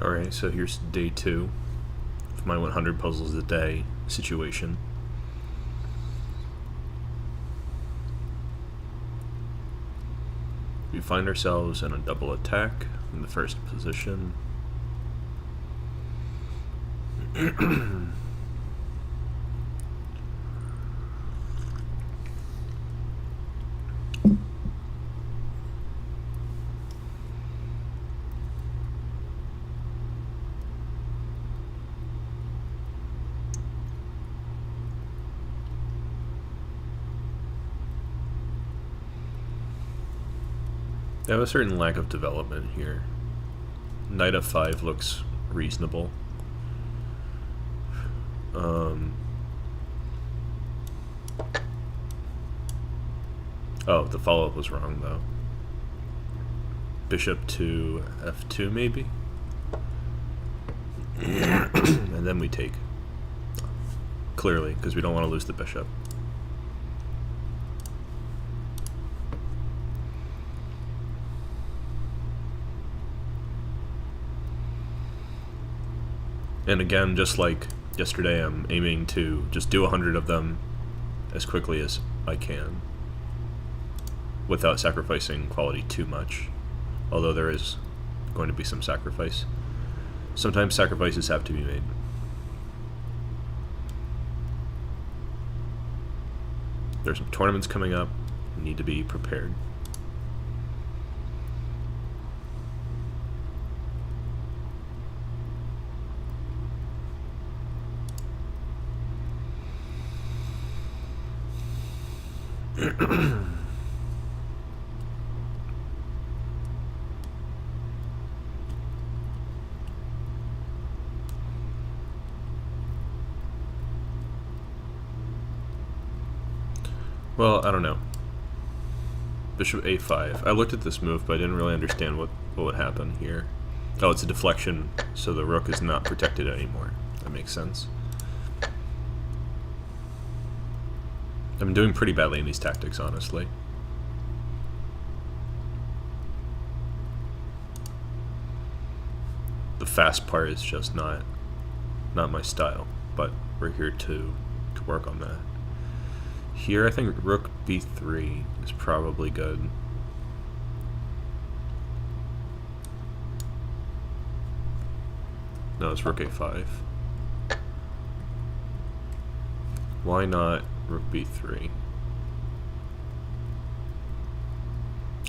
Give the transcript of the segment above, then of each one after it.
Alright, so here's day 2 of my 100 puzzles a day situation. We find ourselves in a double attack in the first position. I have a certain lack of development here. Knight f5 looks reasonable. Oh, the follow-up was wrong, though. Bishop to f2, maybe? And then we take. Clearly, because we don't want to lose the bishop. And again, just like yesterday, I'm aiming to just do 100 of them as quickly as I can without sacrificing quality too much, although there is going to be some sacrifice. Sometimes sacrifices have to be made. There's some tournaments coming up. We need to be prepared. Well, I don't know. Bishop a5. I looked at this move, but I didn't really understand what would happen here. Oh, it's a deflection, so the rook is not protected anymore. That makes sense. I'm doing pretty badly in these tactics, honestly. The fast part is just not my style, but we're here to work on that. Here, I think rook b3 is probably good. No, it's rook a5. Why not rook b3?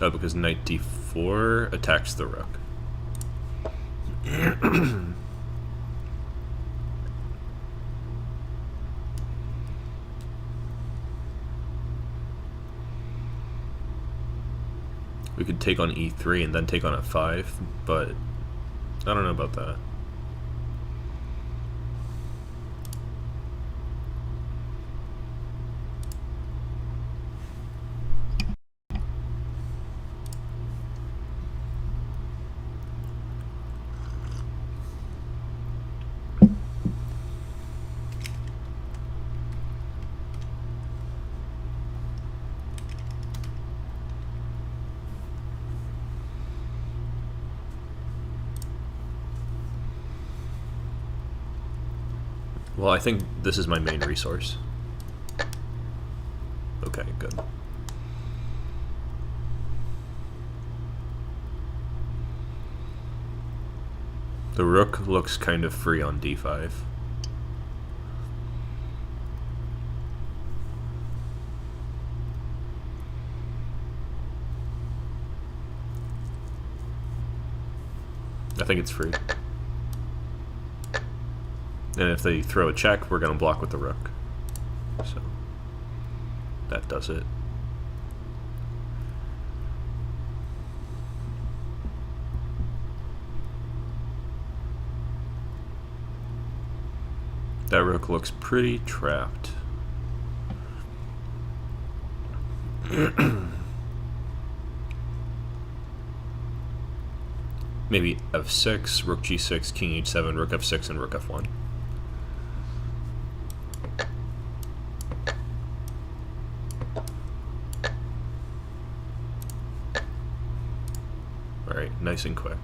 Oh, because knight d4 attacks the rook. We could take on e3 and then take on f5, but I don't know about that. Well, I think this is my main resource. Okay, good. The rook looks kind of free on d5. I think it's free. And if they throw a check, we're going to block with the rook. So that does it. That rook looks pretty trapped. Maybe f6, rook g6, king h7, rook f6, and rook f1. Alright, nice and quick.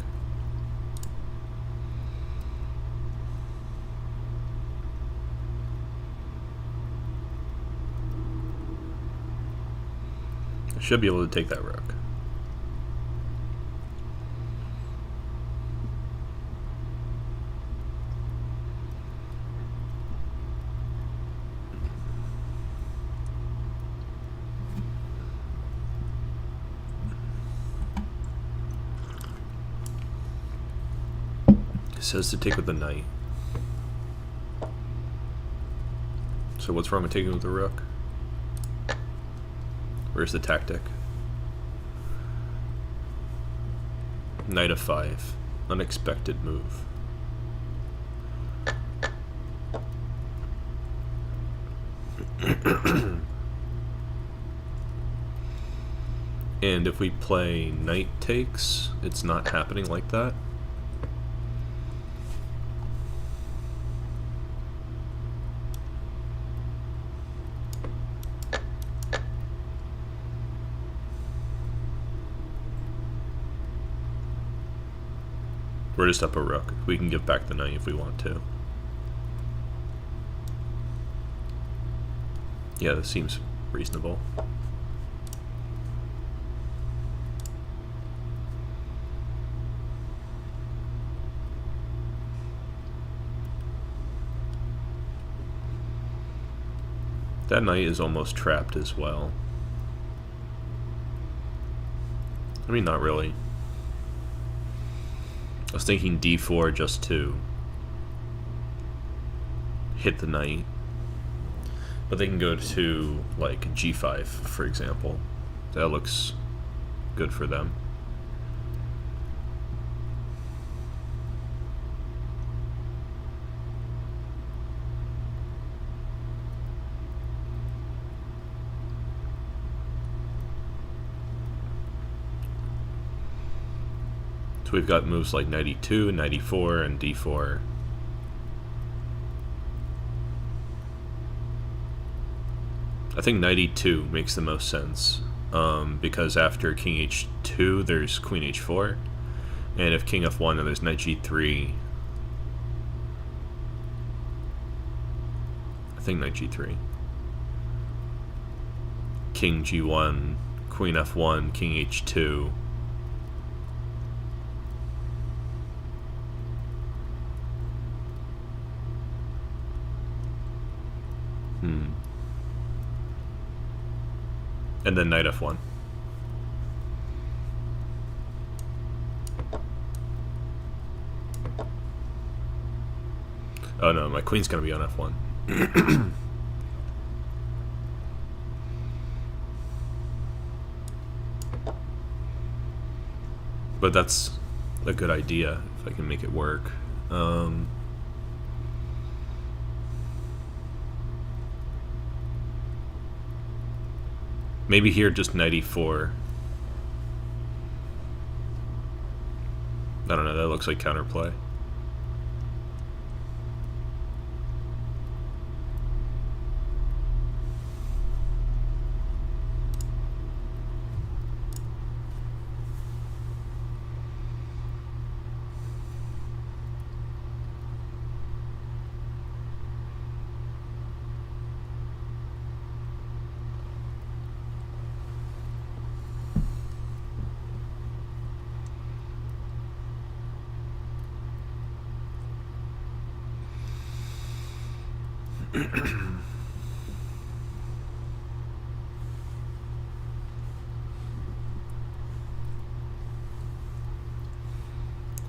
Should be able to take that rook. It says to take with the knight. So what's wrong with taking with the rook? Where's the tactic? Knight of 5. Unexpected move. And if we play knight takes, it's not happening like that. We're just up a rook. We can give back the knight if we want to. Yeah, this seems reasonable. That knight is almost trapped as well. I mean, not really. I was thinking d4 just to hit the knight. But they can go to, like, g5, for example. That looks good for them. So we've got moves like knight e2, knight e4, and d4. I think knight e2 makes the most sense, because after king h2 there's queen h4, and if king f1 then there's knight g3. I think knight g3. King g1, queen f1, king h2. And then knight f1. Oh no, my queen's gonna be on f1. But that's a good idea if I can make it work. Maybe here just knight e4. I don't know, that looks like counterplay.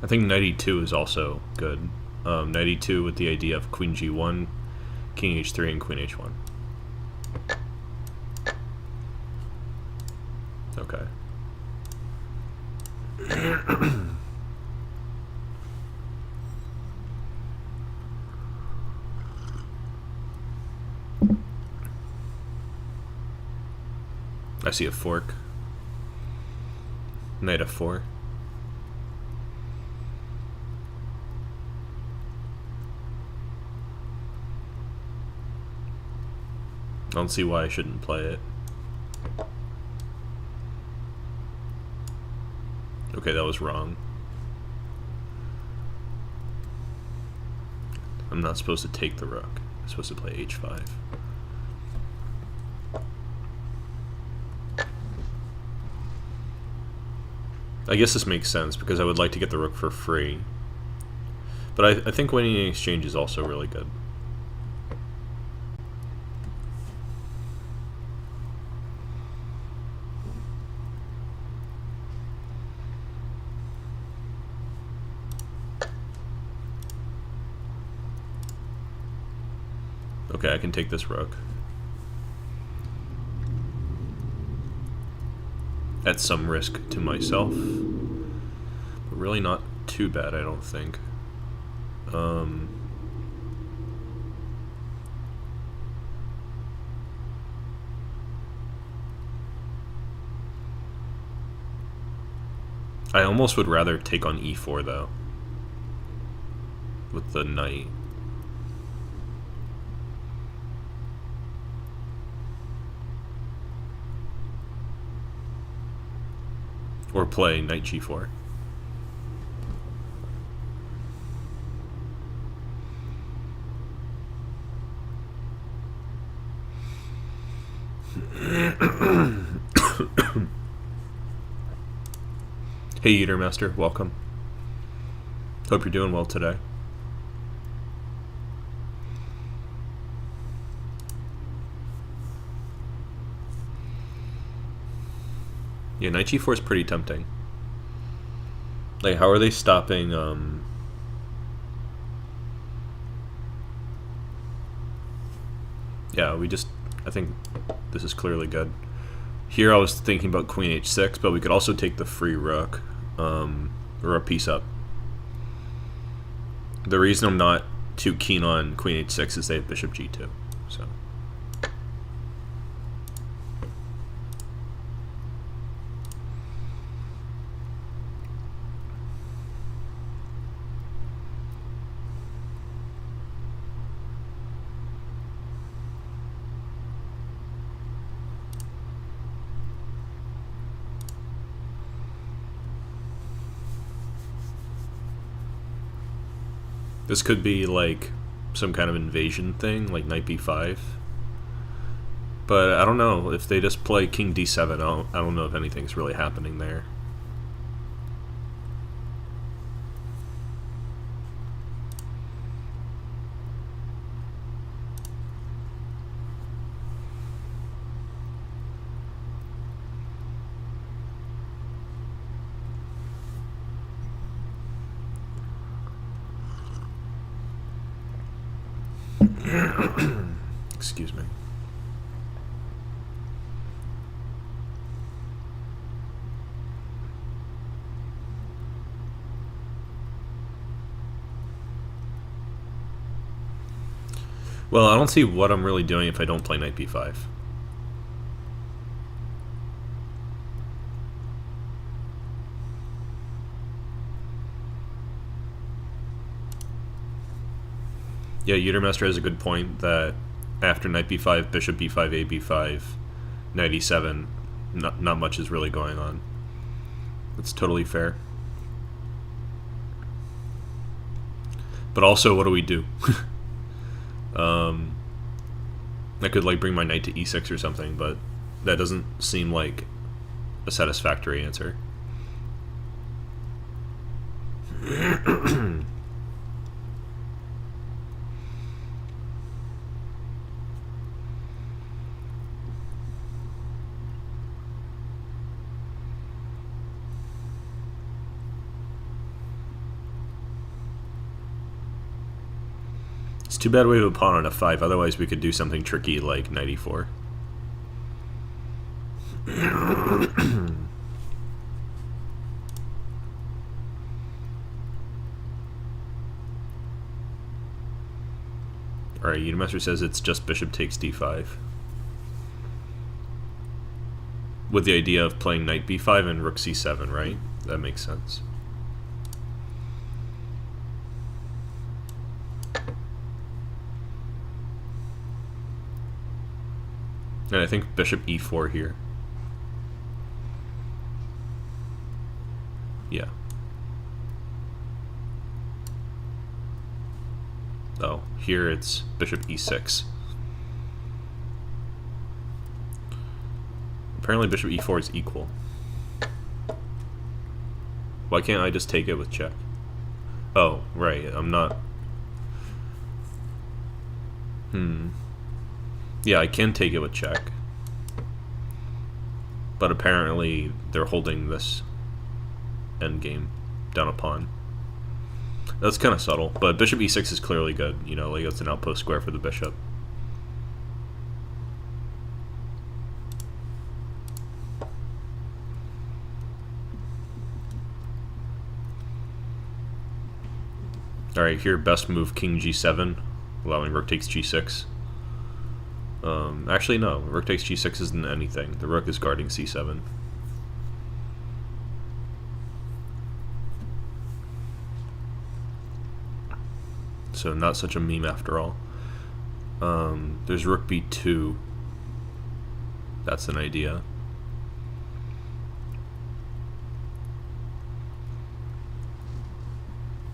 I think knight e2 is also good. Knight e2 with the idea of queen g1, king h3, and queen h1. Okay. I see a fork. Knight f4. I don't see why I shouldn't play it. Okay, that was wrong. I'm not supposed to take the rook. I'm supposed to play h5. I guess this makes sense because I would like to get the rook for free. But I think winning an exchange is also really good. Okay, I can take this rook. At some risk to myself. But really not too bad, I don't think. I almost would rather take on e4 though. With the knight. Or play knight g4. Hey Eater Master, welcome. Hope you're doing well today. Yeah, knight g4 is pretty tempting. Like, how are they stopping, Yeah, I think this is clearly good. Here I was thinking about queen h6, but we could also take the free rook, or a piece up. The reason I'm not too keen on queen h6 is they have bishop g2, so... This could be like some kind of invasion thing, like knight b5. But I don't know, if they just play king d7, I don't know if anything's really happening there. Excuse me. Well, I don't see what I'm really doing if I don't play knight b5. Yeah, Utermaster has a good point that after knight b5, bishop b5, a b5, knight e7, not much is really going on. That's totally fair. But also, what do we do? I could like bring my knight to e6 or something, but that doesn't seem like a satisfactory answer. It's too bad we have a pawn on f5, otherwise we could do something tricky like knight e4. Alright, Unimester says it's just bishop takes d5. With the idea of playing knight b5 and rook c7, right? That makes sense. And I think bishop e4 here. Yeah. Oh, here it's bishop e6. Apparently bishop e4 is equal. Why can't I just take it with check? Oh, right, I'm not... Yeah, I can take it with check. But apparently they're holding this endgame down a pawn. That's kind of subtle, but bishop e6 is clearly good. You know, like it's an outpost square for the bishop. Alright, here, best move king g7, allowing rook takes g6. Actually, no, rook takes g6 isn't anything. The rook is guarding c7. So not such a meme after all. There's rook b2. That's an idea.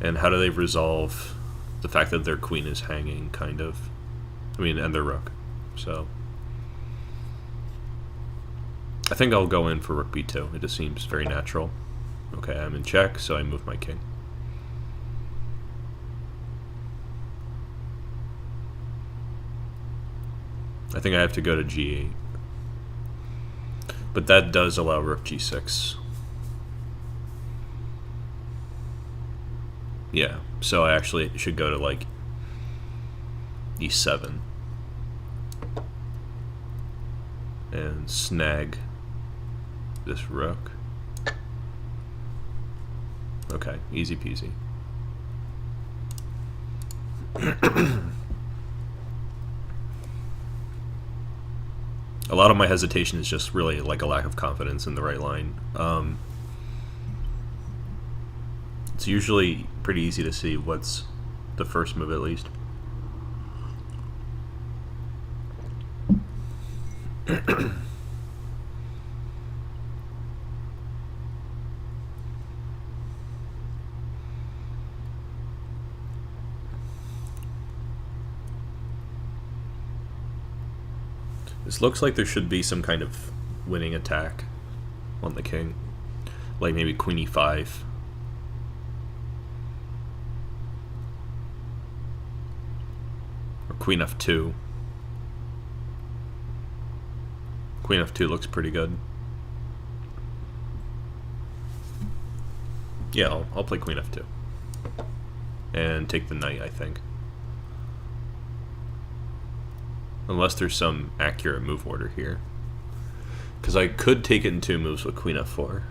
And how do they resolve the fact that their queen is hanging, kind of? I mean, and their rook. So I think I'll go in for rook b2. It just seems very natural. Okay, I'm in check, so I move my king. I think I have to go to g8. But that does allow rook g6. Yeah, so I actually should go to like e7 and snag this rook. Okay, easy peasy. A lot of my hesitation is just really like a lack of confidence in the right line. It's usually pretty easy to see what's the first move at least. This looks like there should be some kind of winning attack on the king. Like maybe queen e5. Or queen f2. Queen f2 looks pretty good. Yeah, I'll play queen f2. And take the knight, I think. Unless there's some accurate move order here. Because I could take it in 2 moves with queen f4.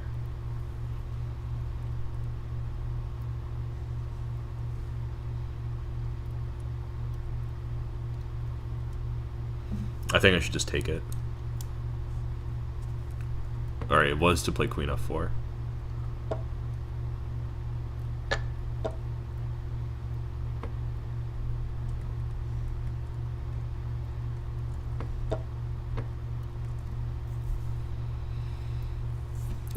I think I should just take it. Alright, it was to play queen f4.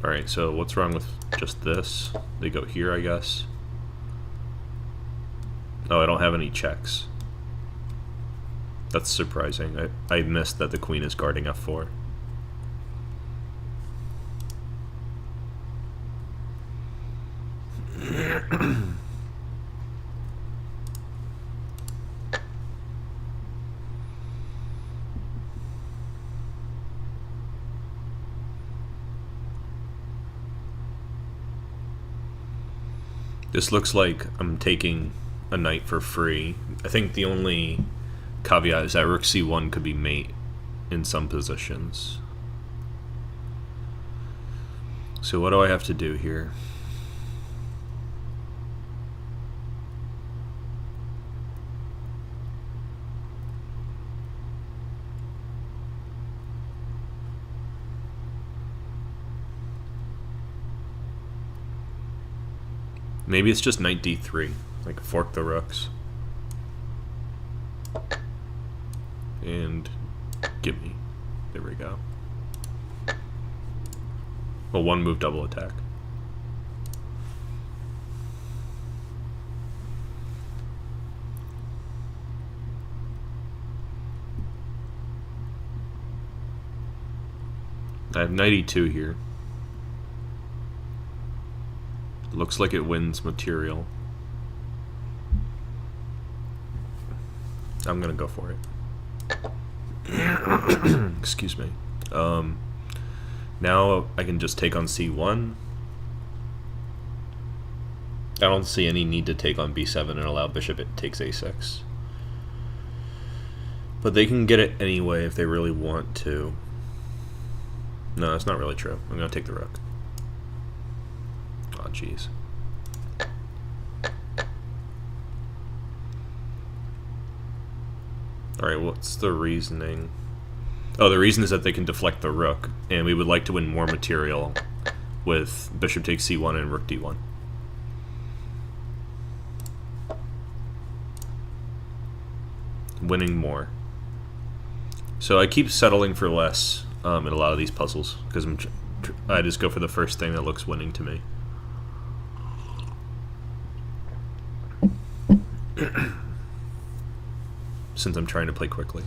Alright, so what's wrong with just this? They go here, I guess. Oh, I don't have any checks. That's surprising. I missed that the queen is guarding f4. This looks like I'm taking a knight for free. I think the only caveat is that rook c1 could be mate in some positions. So what do I have to do here? Maybe it's just knight d3, like fork the rooks. And gimme. There we go. Well, 1 move double attack. I have knight e2 here. Looks like it wins material. I'm gonna go for it. Excuse me. Now I can just take on c1. I don't see any need to take on b7 and allow bishop it takes a6. But they can get it anyway if they really want to. No, that's not really true. I'm gonna take the rook. Oh, jeez. Alright, what's the reasoning? Oh, the reason is that they can deflect the rook, and we would like to win more material with bishop takes c1 and rook d1. Winning more. So I keep settling for less in a lot of these puzzles, because I just go for the first thing that looks winning to me. Since I'm trying to play quickly.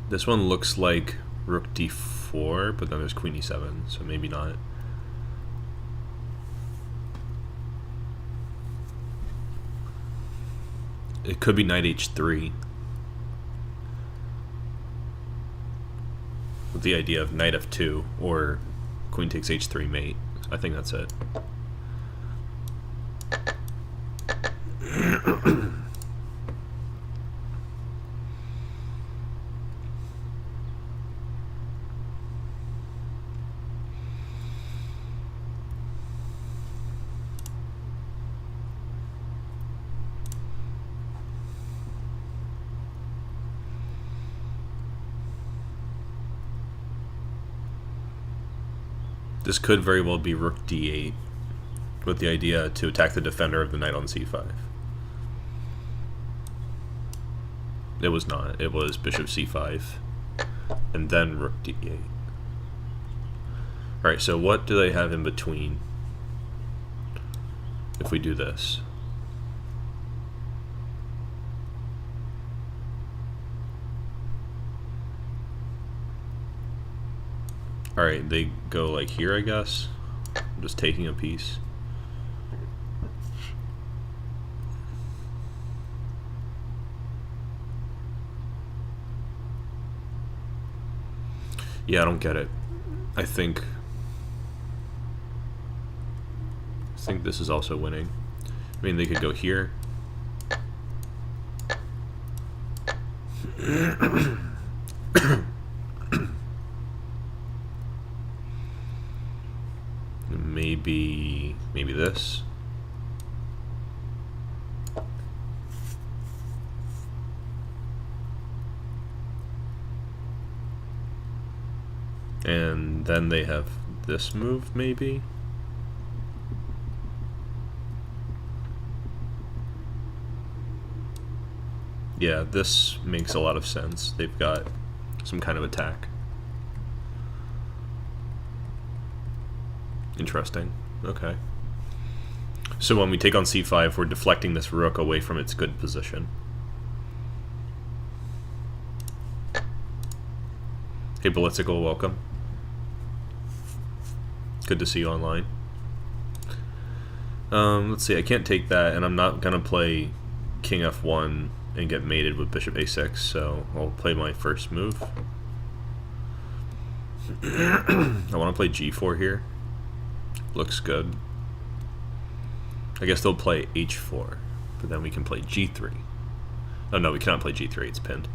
This one looks like rook d4, but then there's queen e7, so maybe not. It could be knight h3. With the idea of knight f2 or queen takes h3 mate. I think that's it. This could very well be rook d8, with the idea to attack the defender of the knight on c5. It was not. It was bishop c5, and then rook d8. Alright, so what do they have in between if we do this? Alright, they go like here, I guess. I'm just taking a piece. Yeah, I don't get it. I think this is also winning. I mean, they could go here. Maybe this. And then they have this move, maybe. Yeah, this makes a lot of sense. They've got some kind of attack. Interesting. Okay. So when we take on c5, we're deflecting this rook away from its good position. Hey, Blitzical, welcome. Good to see you online. Let's see, I can't take that, and I'm not going to play king f1 and get mated with bishop a6, so I'll play my first move. I want to play g4 here. Looks good. I guess they'll play h4, but then we can play g3. Oh no, we cannot play g3, it's pinned.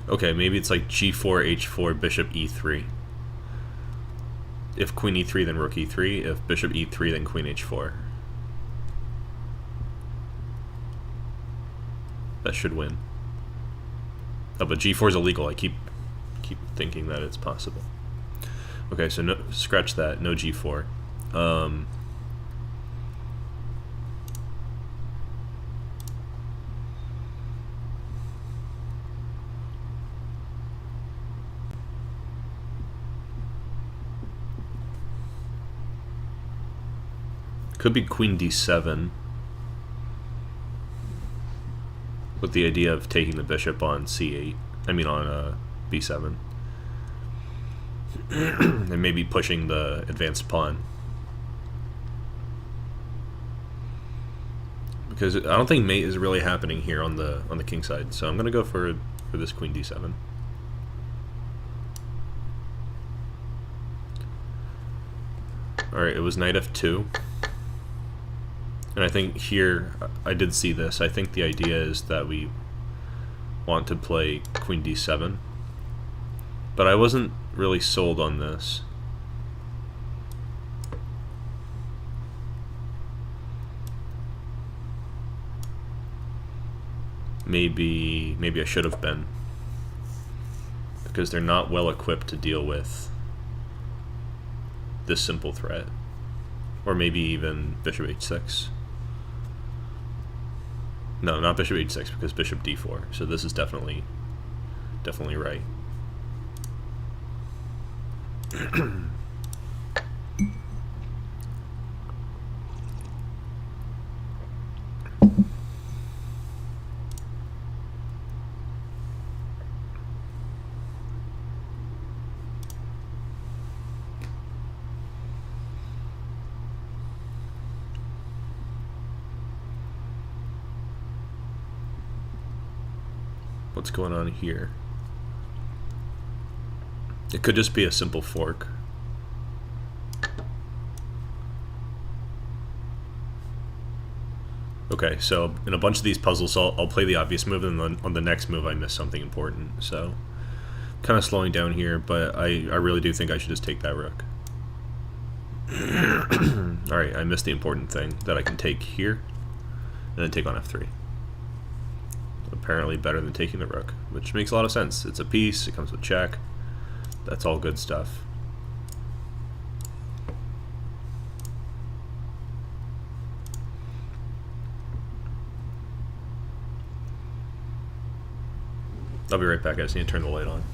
Okay, maybe it's like g4, h4, bishop e3. If queen e3, then rook e3. If bishop e3, then queen h4. That should win. Oh, but g4 is illegal. I keep thinking that it's possible. Okay, so no, scratch that. No g4. Could be queen d7, with the idea of taking the bishop on c8. I mean on b7. And maybe pushing the advanced pawn. Because I don't think mate is really happening here on the king side, so I'm gonna go for this queen d7. Alright, it was knight f2. And I think here, I did see this. I think the idea is that we want to play queen d7. But I wasn't really sold on this. Maybe I should have been. Because they're not well equipped to deal with this simple threat. Or maybe even bishop h6. No, not bishop h6, because bishop d4. So this is definitely right. What's going on here? It could just be a simple fork. Okay, so in a bunch of these puzzles, I'll play the obvious move, and then on the next move I miss something important. So, kind of slowing down here, but I really do think I should just take that rook. Alright, I missed the important thing, that I can take here, and then take on f3. Apparently better than taking the rook, which makes a lot of sense. It's a piece, it comes with check. That's all good stuff. I'll be right back, I just need to turn the light on.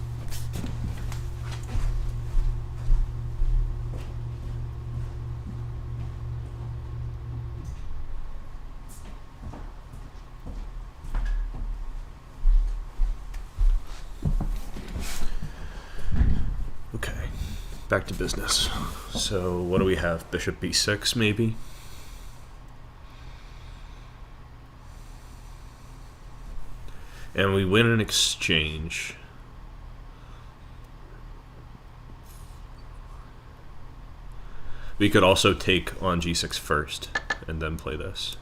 Okay, back to business. So what do we have? Bishop b6 maybe? And we win an exchange. We could also take on g6 first and then play this.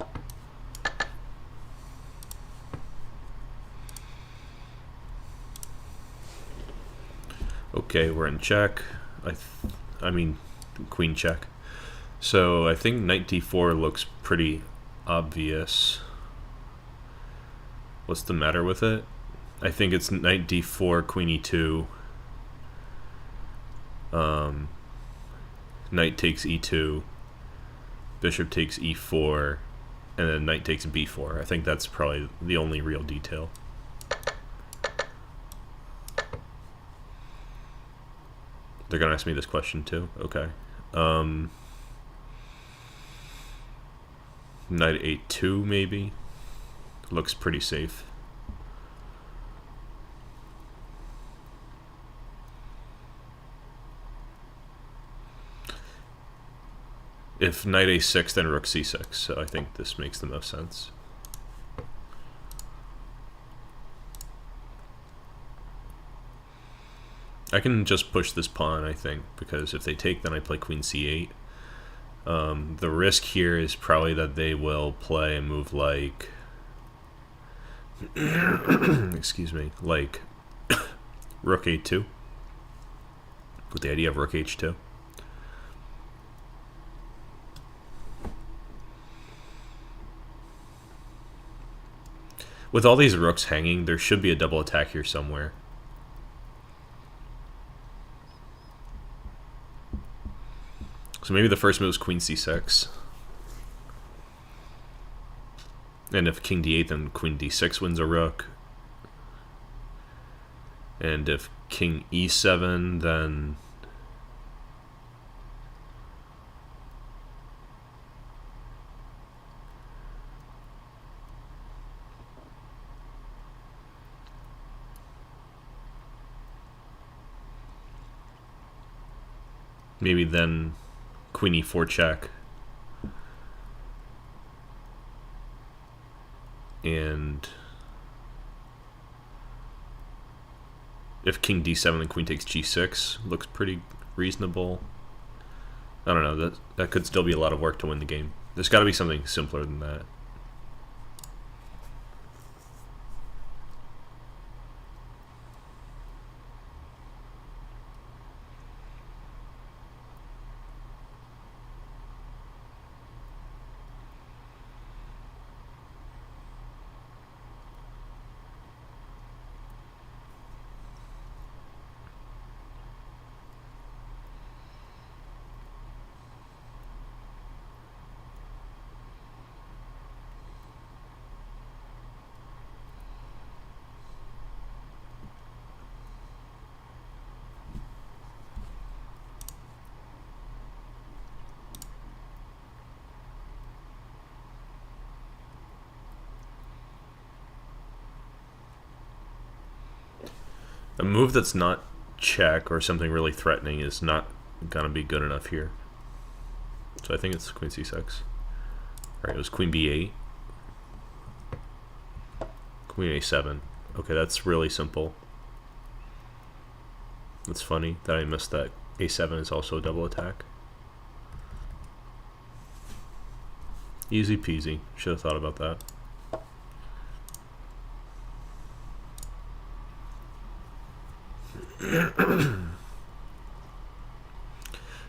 Okay, we're in check. I mean, queen check. So I think knight d4 looks pretty obvious. What's the matter with it? I think it's knight d4, queen e2. Knight takes e2. Bishop takes e4. And then knight takes b4. I think that's probably the only real detail. They're gonna ask me this question too? Okay. Knight a2 maybe? Looks pretty safe. If knight a6, then rook c6, so I think this makes the most sense. I can just push this pawn, I think, because if they take, then I play queen c8. The risk here is probably that they will play a move like... excuse me, like rook a2, with the idea of rook h2. With all these rooks hanging, there should be a double attack here somewhere. So maybe the first move is queen c6. And if king d8, then queen d6 wins a rook. And if king e7, then... Maybe then queen e4 check. And if king d7 and queen takes g6, looks pretty reasonable. I don't know, that could still be a lot of work to win the game. There's got to be something simpler than that. A move that's not check or something really threatening is not gonna be good enough here. So I think it's queen c6. Alright, it was queen b8. Queen a7. Okay, that's really simple. It's funny that I missed that a7 is also a double attack. Easy peasy. Should have thought about that.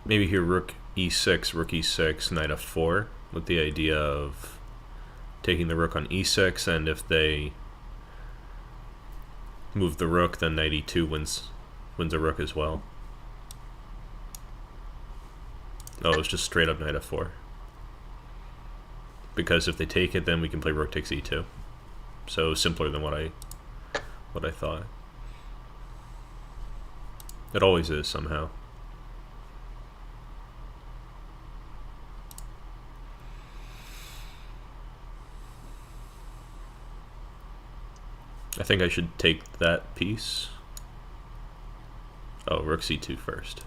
Maybe here rook e6, knight f4, with the idea of taking the rook on e6, and if they move the rook, then knight e2 wins a rook as well. Oh, it's just straight up knight f4. Because if they take it, then we can play rook takes e2. So simpler than what I thought. It always is somehow. I think I should take that piece. Oh, rook c2 first.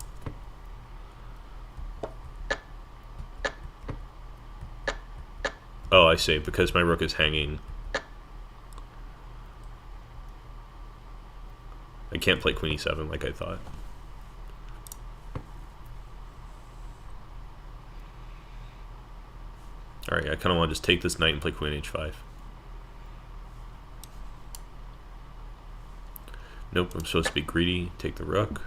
Oh, I see, because my rook is hanging. I can't play queen e7 like I thought. Alright, I kind of want to just take this knight and play queen h5. Nope, I'm supposed to be greedy, take the rook.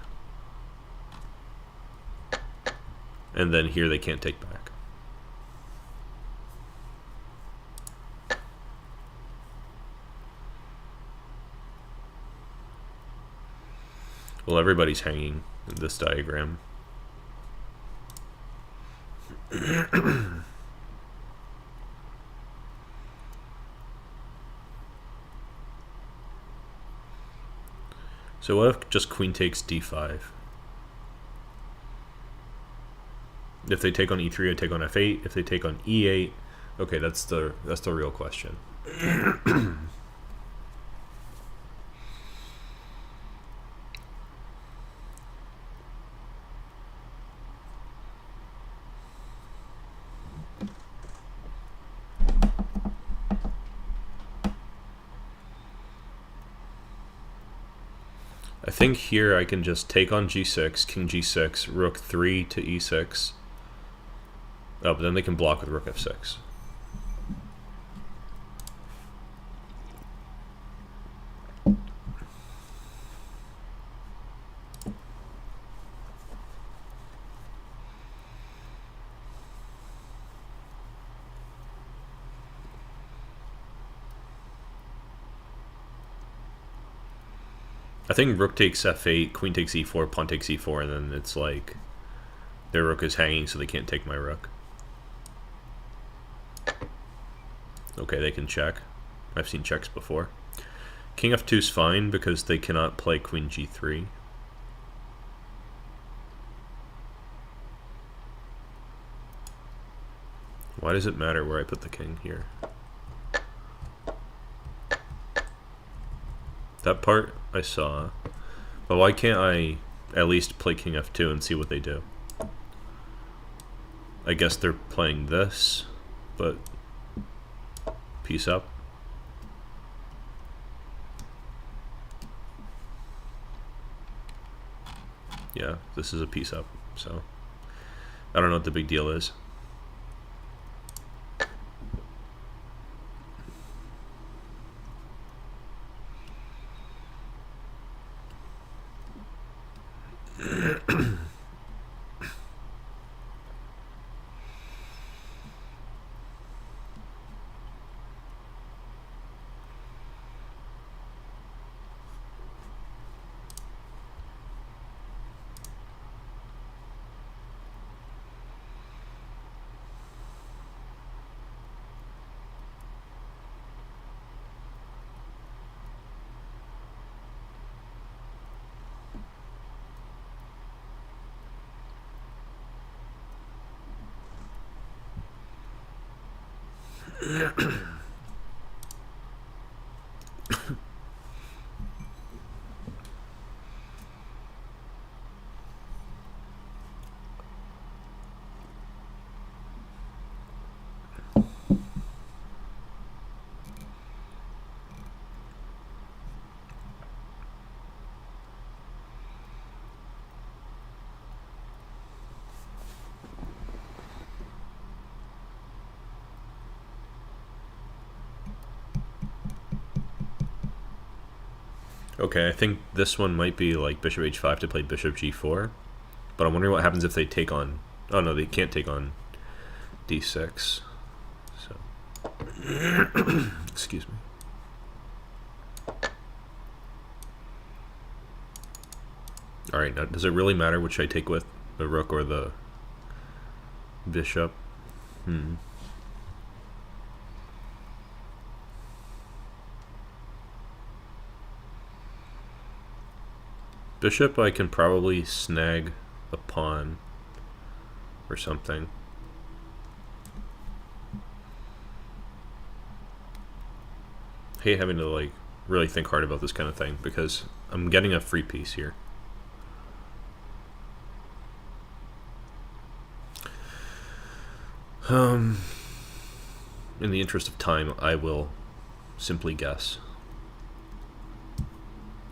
And then here they can't take back. Well, everybody's hanging in this diagram. So what if just queen takes d5? If they take on e3, I take on f8. If they take on e8, okay, that's the real question. I think here I can just take on g6, king g6, rook 3 to e6. Oh, but then they can block with rook f6. I think rook takes f8, queen takes e4, pawn takes e4, and then it's like their rook is hanging, so they can't take my rook. Okay, they can check. I've seen checks before. King f2 is fine because they cannot play queen g3. Why does it matter where I put the king here? That part I saw, but why can't I at least play king f2 and see what they do? I guess they're playing this, but piece up. Yeah, this is a piece up, so I don't know what the big deal is. Okay, I think this one might be like bishop h5 to play bishop g4, but I'm wondering what happens if they take on... Oh no, they can't take on d6. So, excuse me. Alright, now does it really matter which I take with, the rook or the bishop? Bishop, I can probably snag a pawn or something. I hate having to like really think hard about this kind of thing because I'm getting a free piece here. In the interest of time, I will simply guess.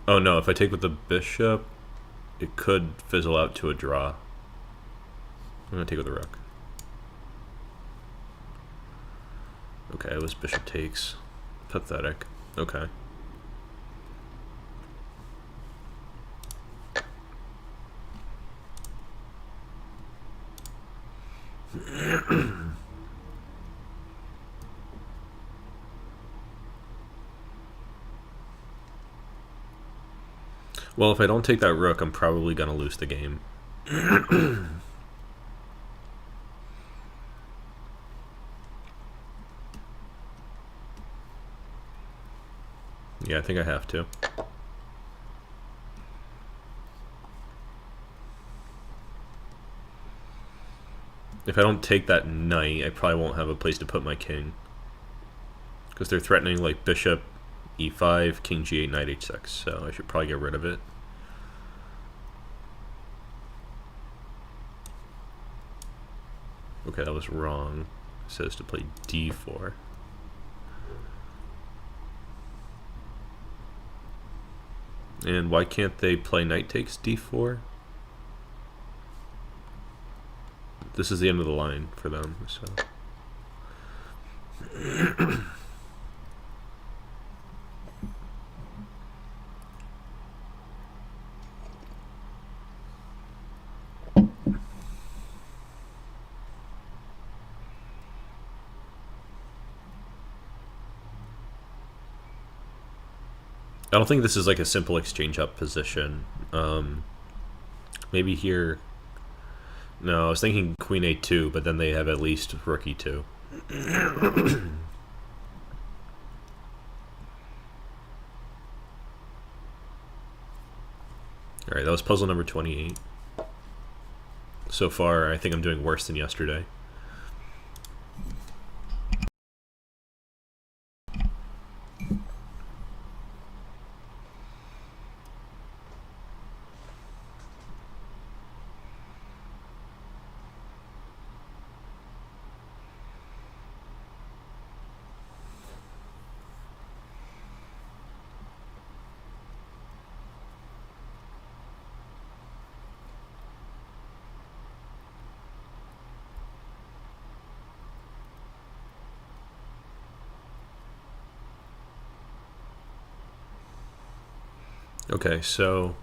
Oh no, if I take with the bishop, it could fizzle out to a draw. I'm gonna take with the rook. Okay, it was bishop takes. Pathetic. Okay. Well, if I don't take that rook, I'm probably gonna lose the game. Yeah, I think I have to. If I don't take that knight, I probably won't have a place to put my king. Because they're threatening like bishop e5, king g8, knight h6, so I should probably get rid of it. Okay, that was wrong. It says to play d4. And why can't they play knight takes d4? This is the end of the line for them, so... I don't think this is like a simple exchange up position. Maybe here... No, I was thinking queen a2, but then they have at least rook e2. Alright, that was puzzle number 28. So far, I think I'm doing worse than yesterday. Okay, so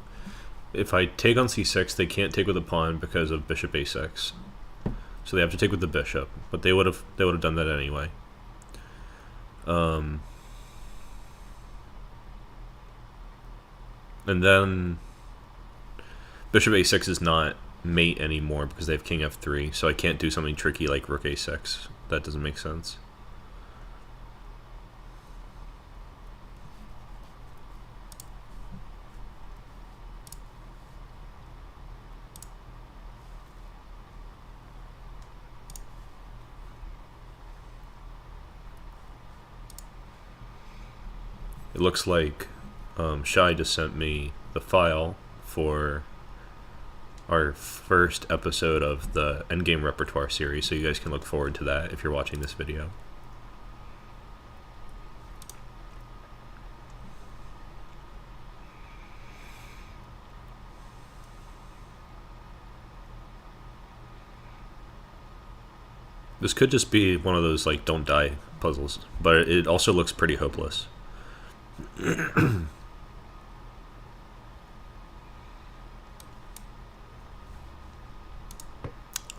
if I take on c6, they can't take with a pawn because of bishop a6. So they have to take with the bishop, but they would have done that anyway. And then bishop a6 is not mate anymore because they have king f3, so I can't do something tricky like rook a6. That doesn't make sense. It looks like Shai just sent me the file for our first episode of the Endgame Repertoire series, so you guys can look forward to that if you're watching this video. This could just be one of those like don't die puzzles, but it also looks pretty hopeless.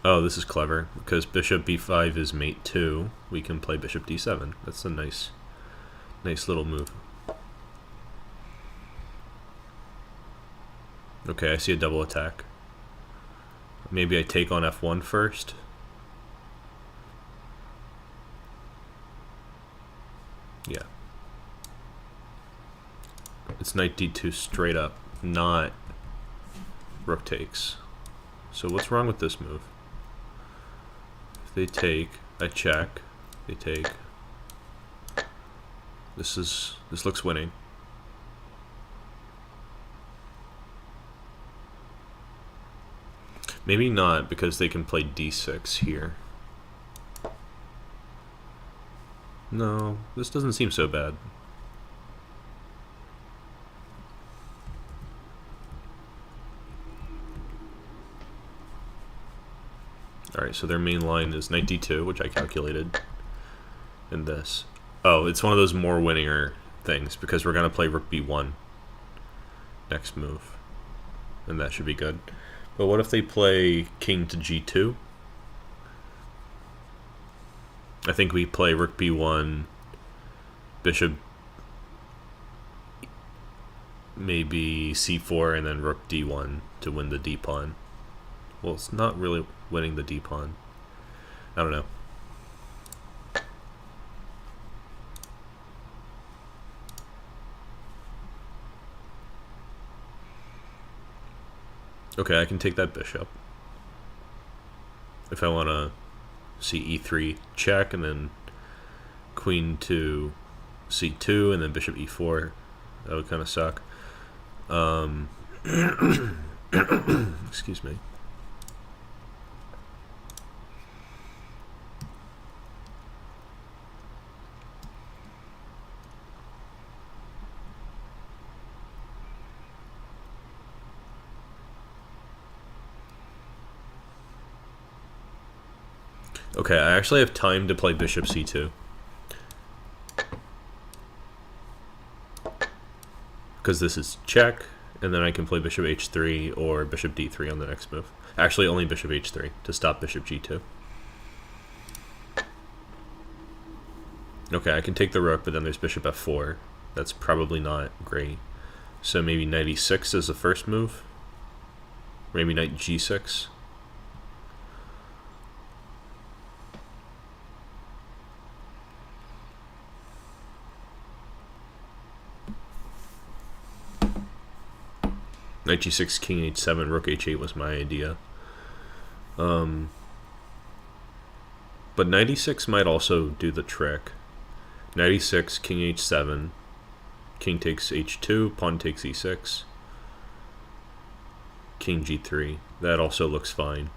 Oh, this is clever, because bishop b5 is mate 2. We can play bishop d7. That's a nice little move. Okay, I see a double attack. Maybe I take on f1 first. Yeah. It's knight d2 straight up, not rook takes. So what's wrong with this move? If they take, I check. They take. This looks winning. Maybe not, because they can play d6 here. No, this doesn't seem so bad. Alright, so their main line is knight d2, which I calculated, and this. Oh, it's one of those more winninger things, because we're going to play rook b1 next move, and that should be good. But what if they play king to g2? I think we play rook b1, bishop, maybe c4, and then rook d1 to win the d-pawn. Well, it's not really winning the d-pawn. I don't know. Okay, I can take that bishop. If I want to see e3 check, and then queen to c2, and then bishop e4. That would kind of suck. Excuse me. Okay, I actually have time to play bishop c2. Because this is check, and then I can play bishop h3 or bishop d3 on the next move. Actually, only bishop h3 to stop bishop g2. Okay, I can take the rook, but then there's bishop f4. That's probably not great. So maybe knight e6 is the first move. Maybe knight g6. Knight g6, king h7, rook h8 was my idea. But knight e6 might also do the trick. Knight e6, king h7, king takes h2, pawn takes e6, king g3. That also looks fine.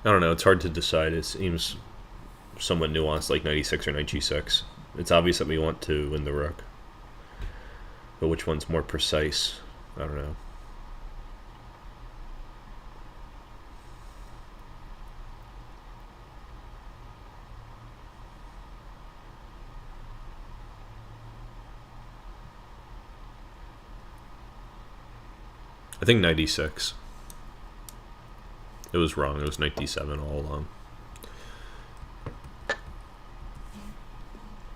I don't know, it's hard to decide. It seems somewhat nuanced, like knight e6 or knight g6. It's obvious that we want to win the rook. But which one's more precise? I don't know. I think knight e6. It was wrong. It was knight d7 all along.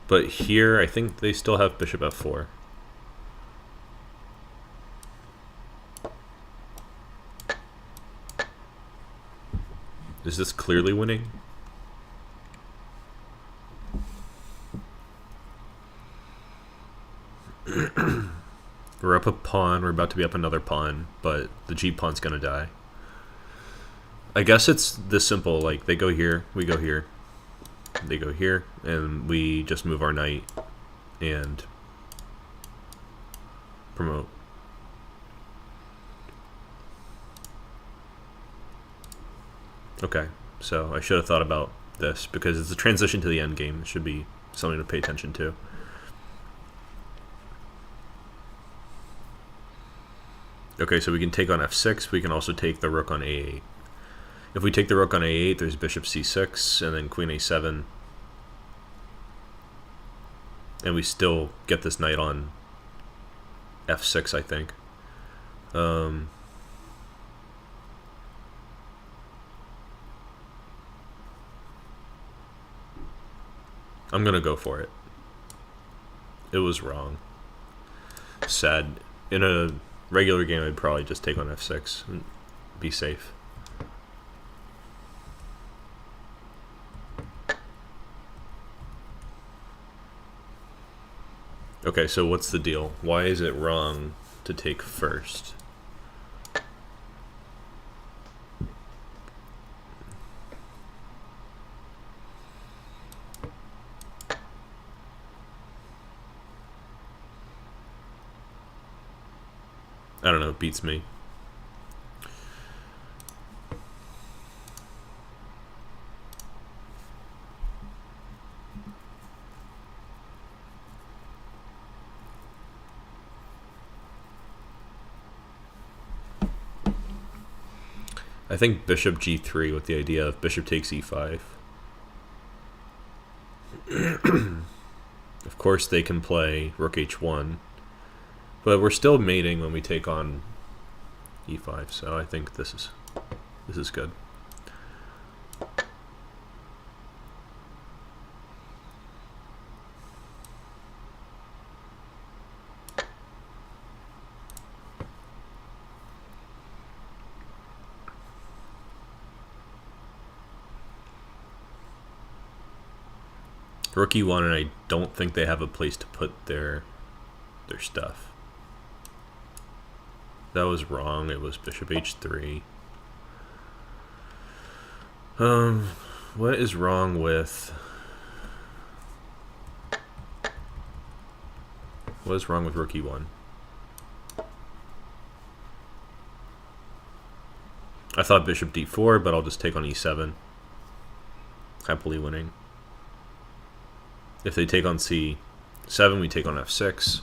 But here, I think they still have bishop f4. Is this clearly winning? We're up a pawn. We're about to be up another pawn, but the g pawn's gonna die. I guess it's this simple. Like, they go here, we go here, they go here, and we just move our knight and promote. Okay, so I should have thought about this because it's a transition to the end game. It should be something to pay attention to. Okay, so we can take on f6. We can also take the rook on a8. If we take the rook on a8, there's bishop c6, and then queen a7. And we still get this knight on f6, I think. I'm going to go for it. It was wrong. Sad. In a regular game, I'd probably just take on f6 and be safe. Okay, so what's the deal? Why is it wrong to take first? I don't know, it beats me. I think bishop g3 with the idea of bishop takes e5. Of course they can play rook h1, but we're still mating when we take on e5, so I think this is good. Rook e1, and I don't think they have a place to put their stuff. That was wrong. It was bishop h3. What is wrong with... What is wrong with rook e1? I thought bishop d4, but I'll just take on e7. Happily winning. If they take on c7, we take on f6.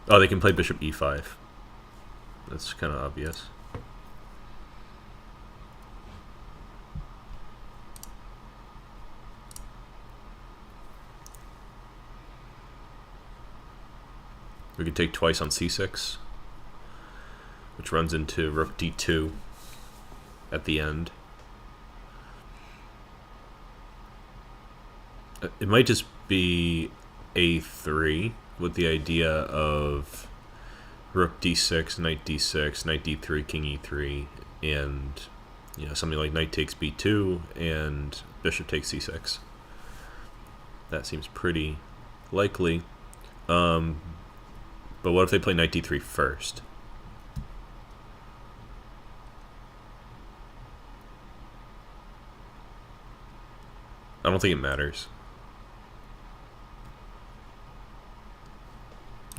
Oh, they can play bishop e5. That's kind of obvious. We could take twice on c6, which runs into rook d2 at the end. It might just be a3 with the idea of rook d6, knight d6, knight d3, king e3, and something like knight takes b2 and bishop takes c6. That seems pretty likely. But what if they play knight d3 first? I don't think it matters.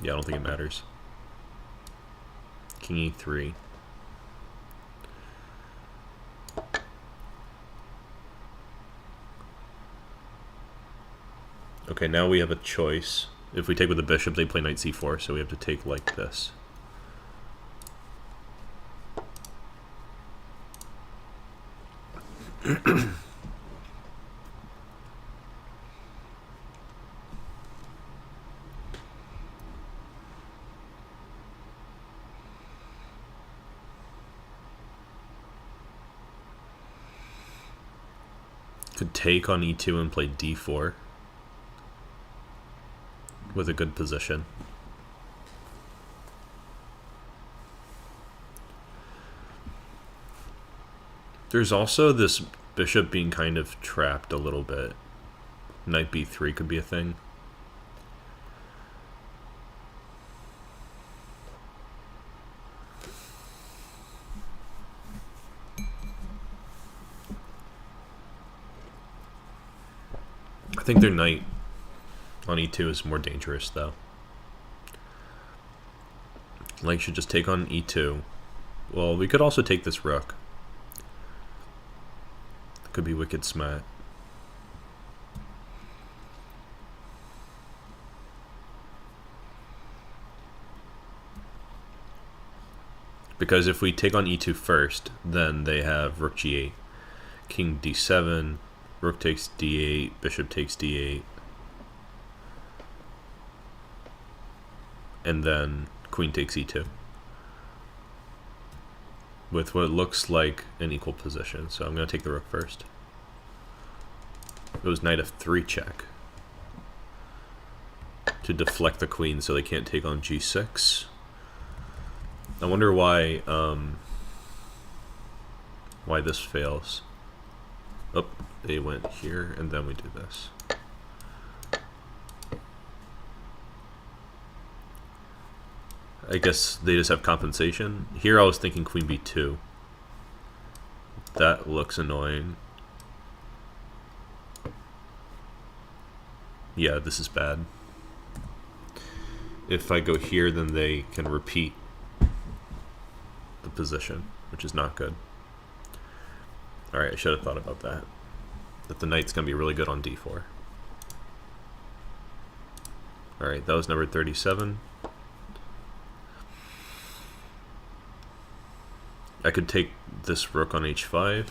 Yeah, I don't think it matters. King e3. Okay, now we have a choice. If we take with the bishop, they play knight c4, so we have to take like this. Could take on e2 and play d4 with a good position. There's also this bishop being kind of trapped a little bit. Knight b3 could be a thing. I think their knight on e2 is more dangerous, though. Like, should just take on e2. Well, we could also take this rook. Could be wicked smart. Because if we take on e2 first, then they have rook g8, king d7, rook takes d8, bishop takes d8, and then queen takes e2. With what looks like an equal position. So I'm going to take the rook first. It was knight f3 check to deflect the queen so they can't take on g6. I wonder why this fails. Oh, they went here and then we do this. I guess they just have compensation. Here I was thinking queen b2. That looks annoying. Yeah, this is bad. If I go here, then they can repeat the position, which is not good. Alright, I should have thought about that. That the knight's going to be really good on d4. Alright, that was number 37. I could take this rook on h5.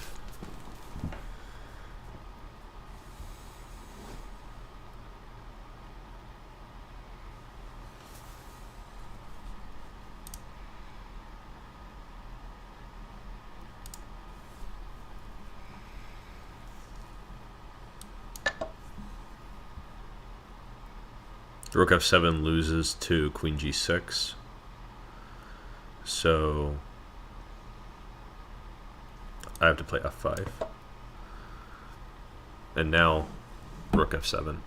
Rook f7 loses to queen g6. So I have to play f5. And now rook f7.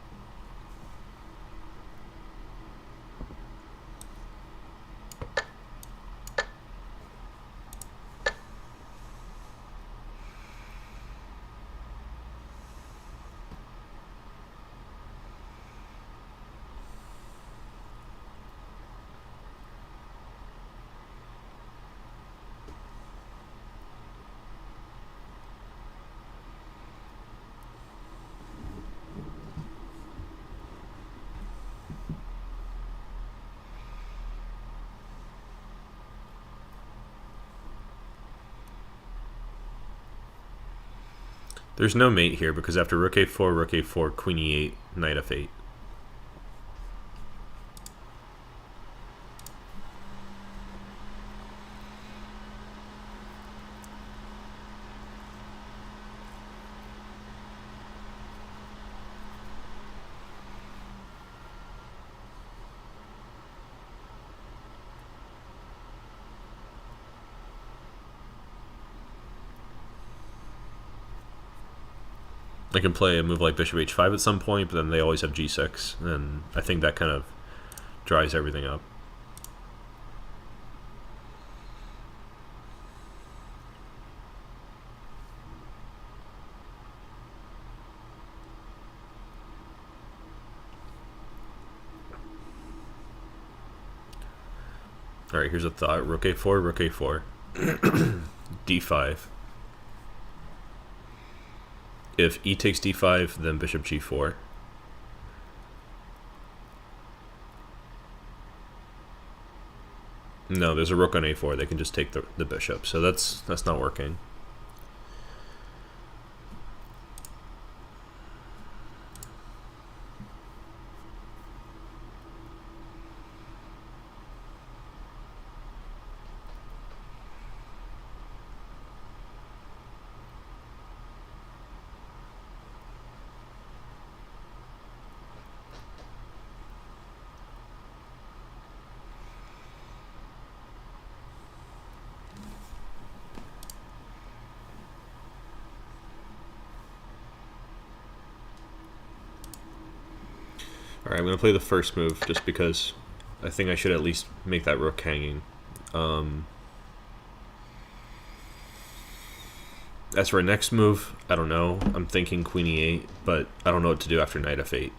There's no mate here because after rook a4, queen e8, knight f8. I can play a move like bishop h5 at some point, but then they always have g6, and I think that kind of dries everything up. Alright, here's a thought. Rook a4, d5. If e takes d5, then bishop g4. No, there's a rook on a4. They can just take the bishop. So that's not working. Alright, I'm going to play the first move just because I think I should at least make that rook hanging. As for our next move, I don't know. I'm thinking queen e8, but I don't know what to do after knight f8.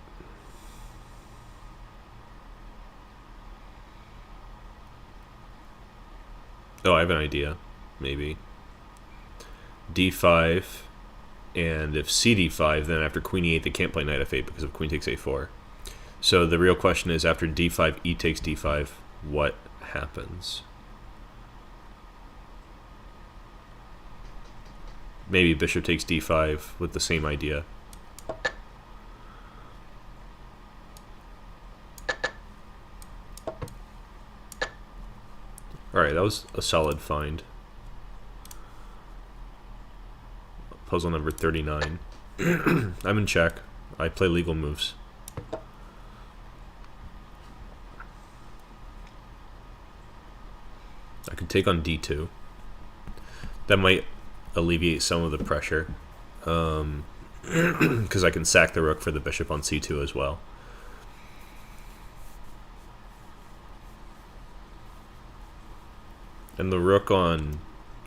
Oh, I have an idea. Maybe. d5, and if cd5, then after queen e8, they can't play knight f8 because of queen takes a4. So the real question is, after d5, e takes d5, what happens? Maybe bishop takes d5 with the same idea. Alright, that was a solid find. Puzzle number 39. I'm in check. I play legal moves. I could take on d2. That might alleviate some of the pressure, because I can sack the rook for the bishop on c2 as well. And the rook on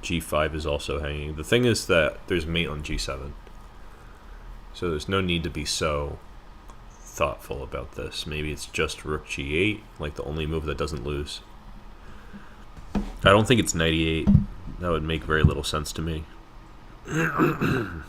g5 is also hanging. The thing is that there's mate on g7, so there's no need to be so thoughtful about this. Maybe it's just rook g8, like the only move that doesn't lose. I don't think it's knight e8. That would make very little sense to me. I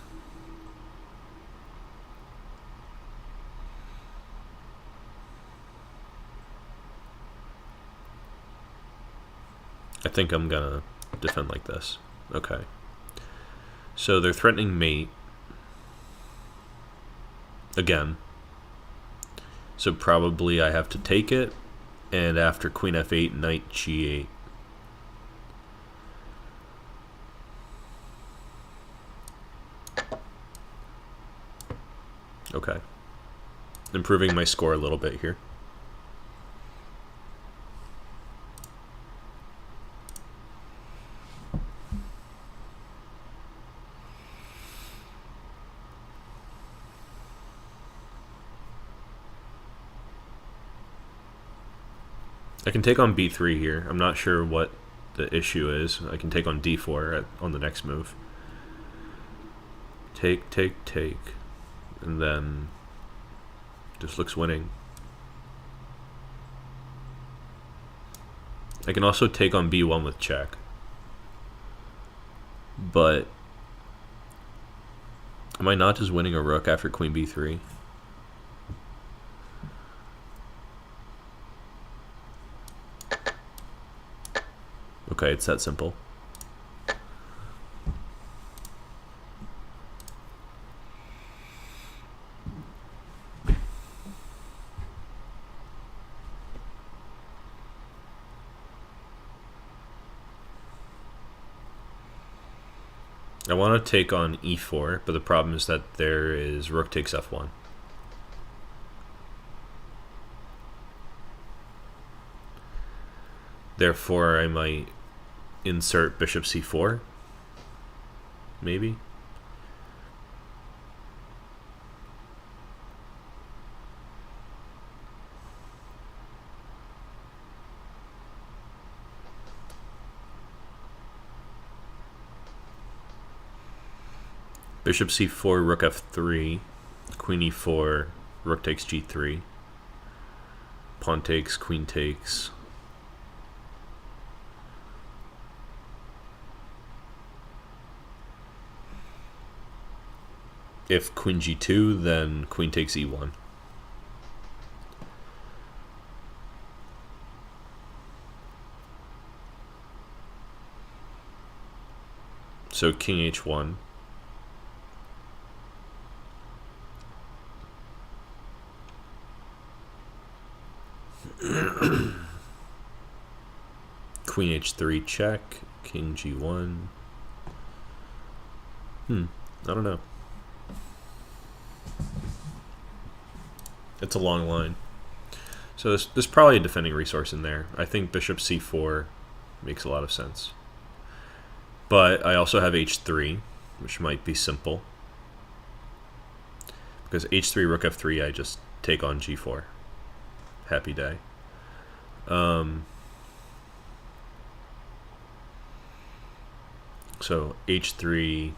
think I'm gonna defend like this. Okay. So they're threatening mate. Again. So probably I have to take it, and after queen f8, knight g8. Okay. Improving my score a little bit here. I can take on b3 here. I'm not sure what the issue is. I can take on d4 on the next move. Take, take, take. And then just looks winning. I can also take on b1 with check. But am I not just winning a rook after queen b3? Okay, it's that simple. I want to take on e4, but the problem is that there is rook takes f1. Therefore, I might insert bishop c4, maybe. Bishop c4, rook f3, queen e4, rook takes g3, pawn takes, queen takes. If queen g2, then queen takes e1. So king h1. Queen h3 check, king g1. I don't know. It's a long line. So there's probably a defending resource in there. I think bishop c4 makes a lot of sense. But I also have h3, which might be simple. Because h3, rook f3, I just take on g4. Happy day. So h3,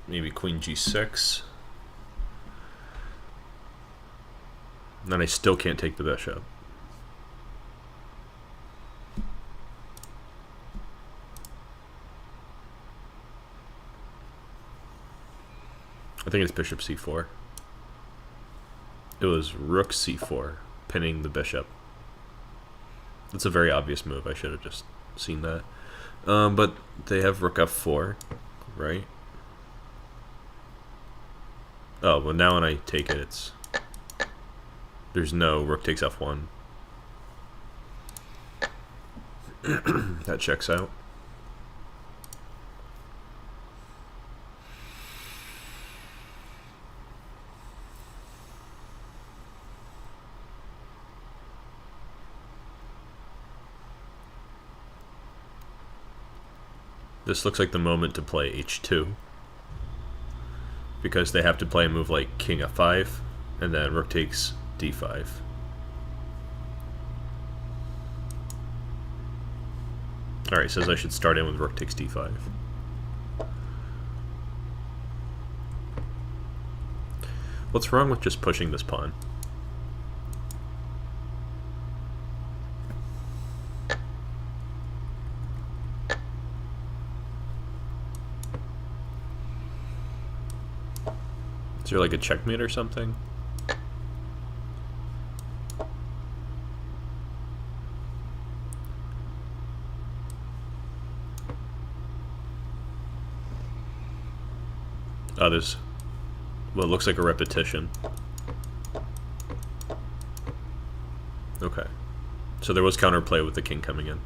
maybe queen g6. And then I still can't take the bishop. I think it's bishop c4. It was rook c4, pinning the bishop. That's a very obvious move. I should have just seen that. But they have rook f4, right? Oh, well now when I take it, it's... There's no rook takes f1. That checks out. This looks like the moment to play h2. Because they have to play a move like king f5, and then rook takes d5. Alright, says I should start in with rook takes d5. What's wrong with just pushing this pawn? Is there like a checkmate or something? Oh, there's what looks like a repetition. Okay. So there was counterplay with the king coming in.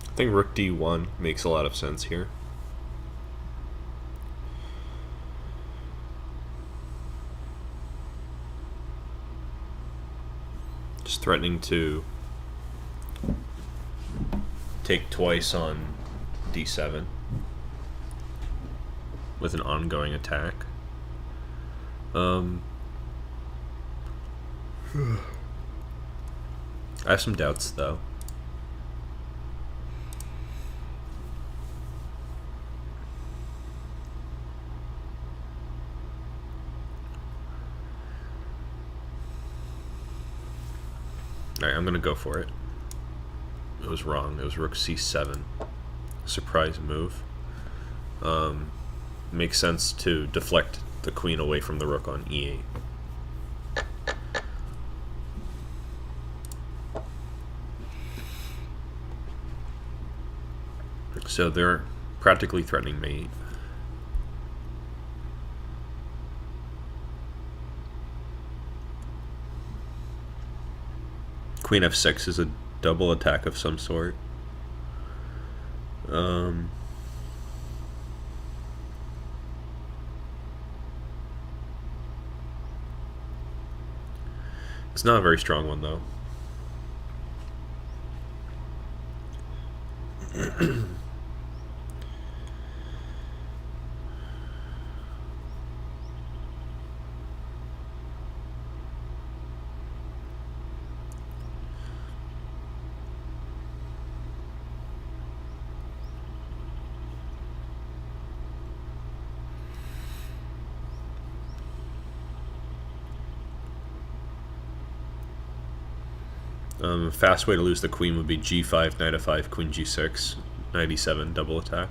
I think rook d1 makes a lot of sense here. Just threatening to take twice on d7 with an ongoing attack. I have some doubts though. Alright, I'm gonna go for it. It was wrong. It was rook c7. Surprise move. Makes sense to deflect the queen away from the rook on e8. So they're practically threatening mate. Queen f6 is a double attack of some sort. It's not a very strong one though. Fast way to lose the queen would be g5, knight f5, queen g6, knight e7, double attack.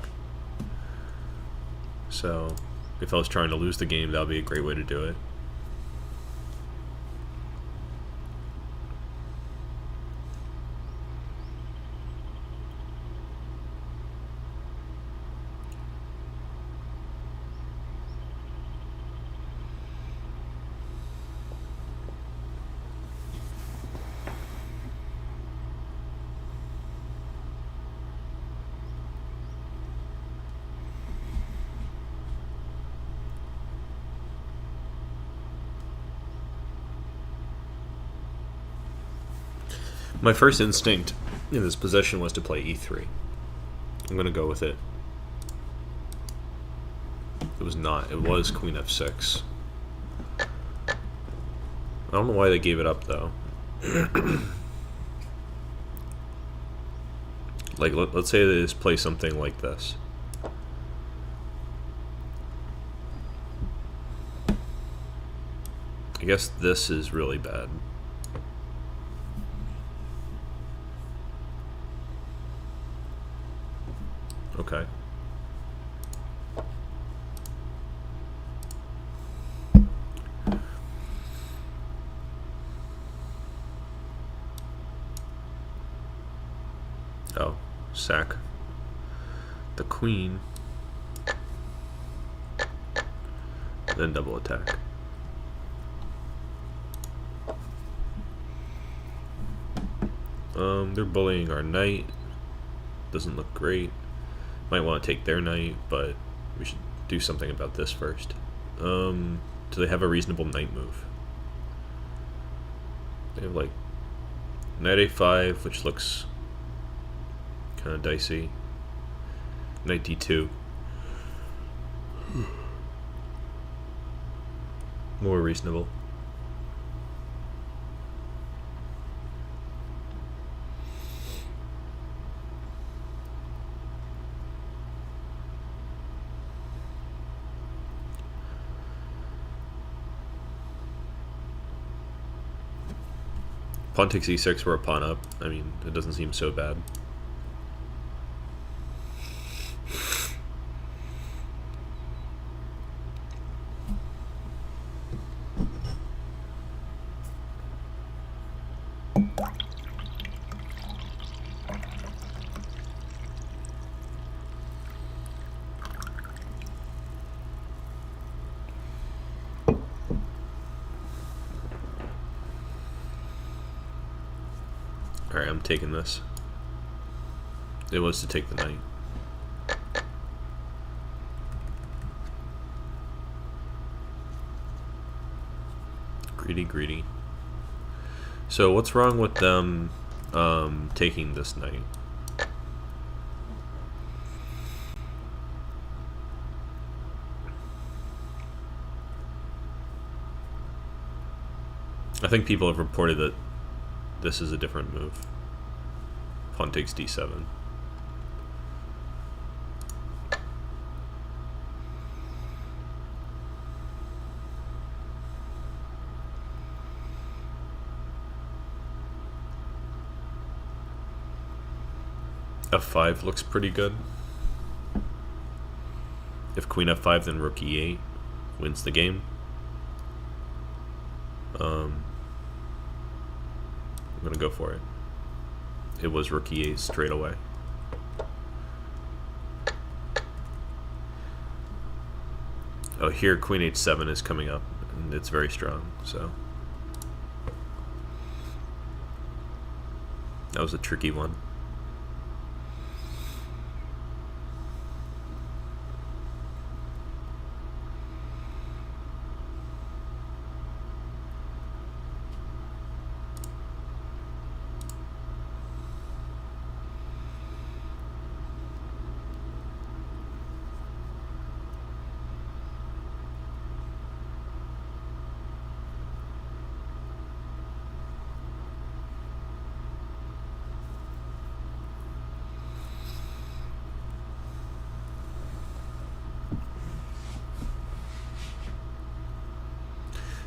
So if I was trying to lose the game, that would be a great way to do it. My first instinct in this position was to play e3. I'm going to go with it. It was not. It was queen f6. I don't know why they gave it up, though. Like, let's say they just play something like this. I guess this is really bad. Okay. Oh, sack the queen, then double attack. They're bullying our knight. Doesn't look great. Might want to take their knight, but we should do something about this first. Do they have a reasonable knight move? They have like knight a5, which looks kind of dicey. Knight d2. More reasonable. Pawn takes e6, we're a pawn up. I mean, it doesn't seem so bad. Alright, I'm taking this. It was to take the knight. Greedy, greedy. So what's wrong with them taking this knight? I think people have reported that this is a different move. Pawn takes d7. f5 looks pretty good. If queen f5, then rook e8 wins the game. I'm gonna go for it. It was rook e8 straight away. Oh, here queen h7 is coming up, and it's very strong, so that was a tricky one.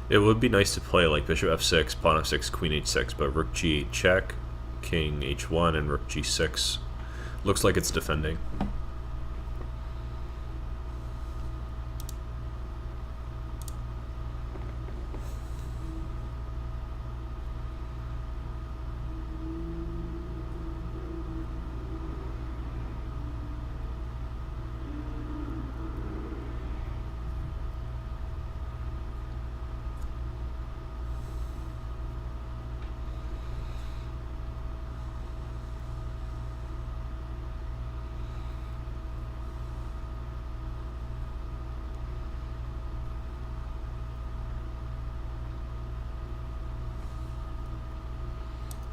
It would be nice to play like bishop f6, pawn f6, queen h6, but rook g8 check, king h1, and rook g6 looks like it's defending.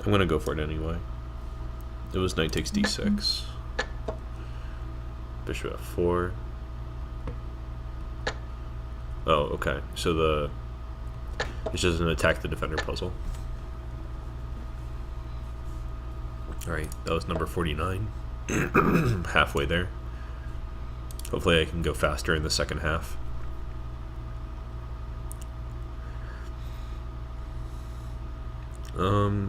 I'm gonna go for it anyway. It was knight takes d6. Bishop f4. Oh, okay. So it's just an attack the defender puzzle. Alright, that was number 49. Halfway there. Hopefully I can go faster in the second half.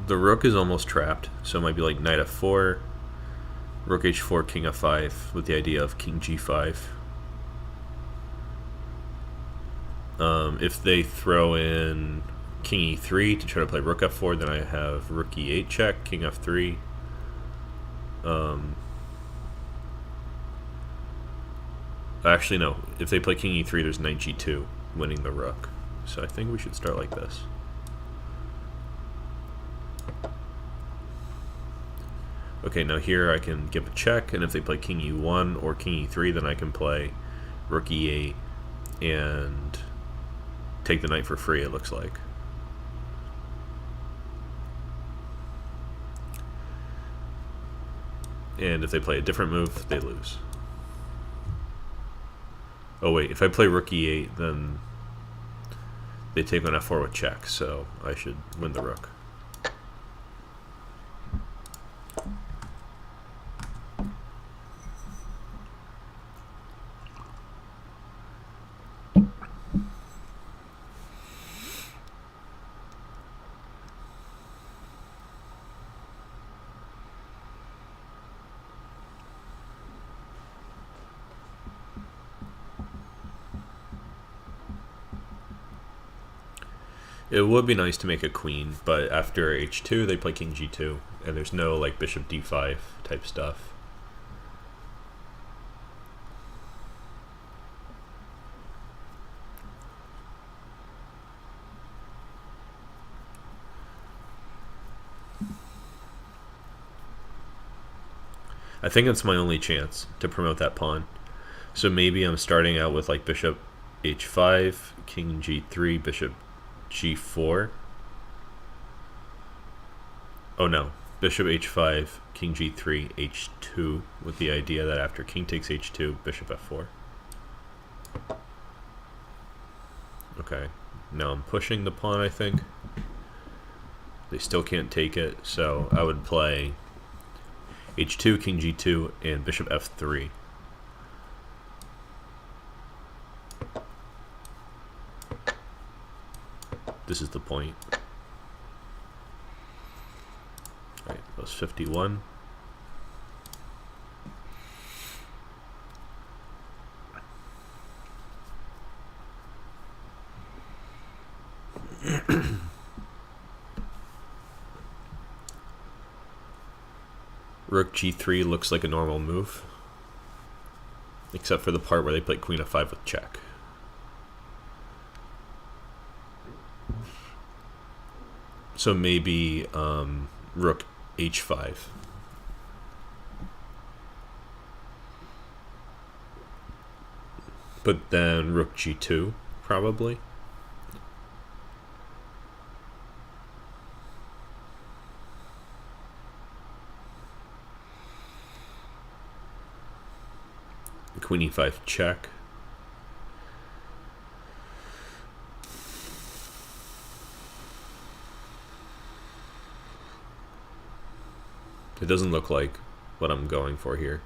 The rook is almost trapped, so it might be like knight f4, rook h4, king f5, with the idea of king g5. If they throw in king e3 to try to play rook f4, then I have rook e8 check, king f3. Actually, no. If they play king e3, there's knight g2, winning the rook. So I think we should start like this. Okay, now here I can give a check, and if they play king e1 or king e3, then I can play rook e8 and take the knight for free, it looks like. And if they play a different move, they lose. Oh wait, if I play rook e8, then they take on f4 with check, so I should win the rook. It would be nice to make a queen, but after h2 they play king g2, and there's no like bishop d5 type stuff. I think it's my only chance to promote that pawn. So maybe I'm starting out with like bishop h5, king g3, bishop g4. Oh no, bishop h5, king g3, h2, with the idea that after king takes h2, bishop f4. Okay, now I'm pushing the pawn, I think. They still can't take it, so I would play h2, king g2, and bishop f3. This is the point. Alright, that was 51. Rook g3 looks like a normal move, except for the part where they play queen f5 with check. So maybe rook h5. But then rook g2, probably. Queen e5 check. It doesn't look like what I'm going for here.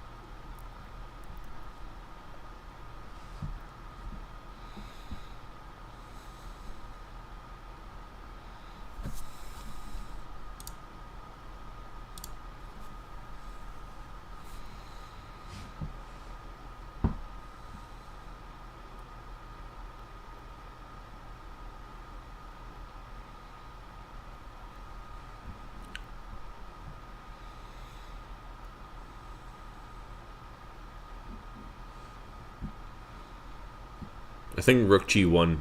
I think rook g1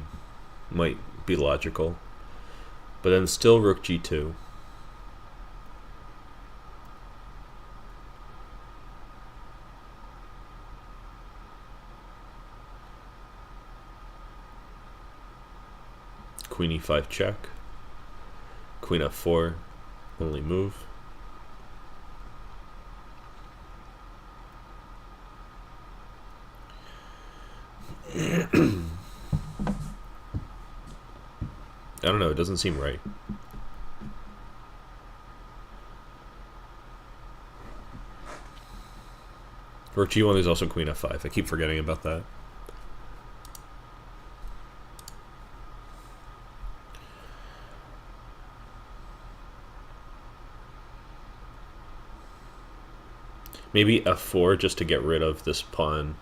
might be logical, but then still rook g2. Queen e5 check. Queen f4, only move. I don't know, it doesn't seem right. For g1 there's also queen f5. I keep forgetting about that. Maybe f4 just to get rid of this pawn.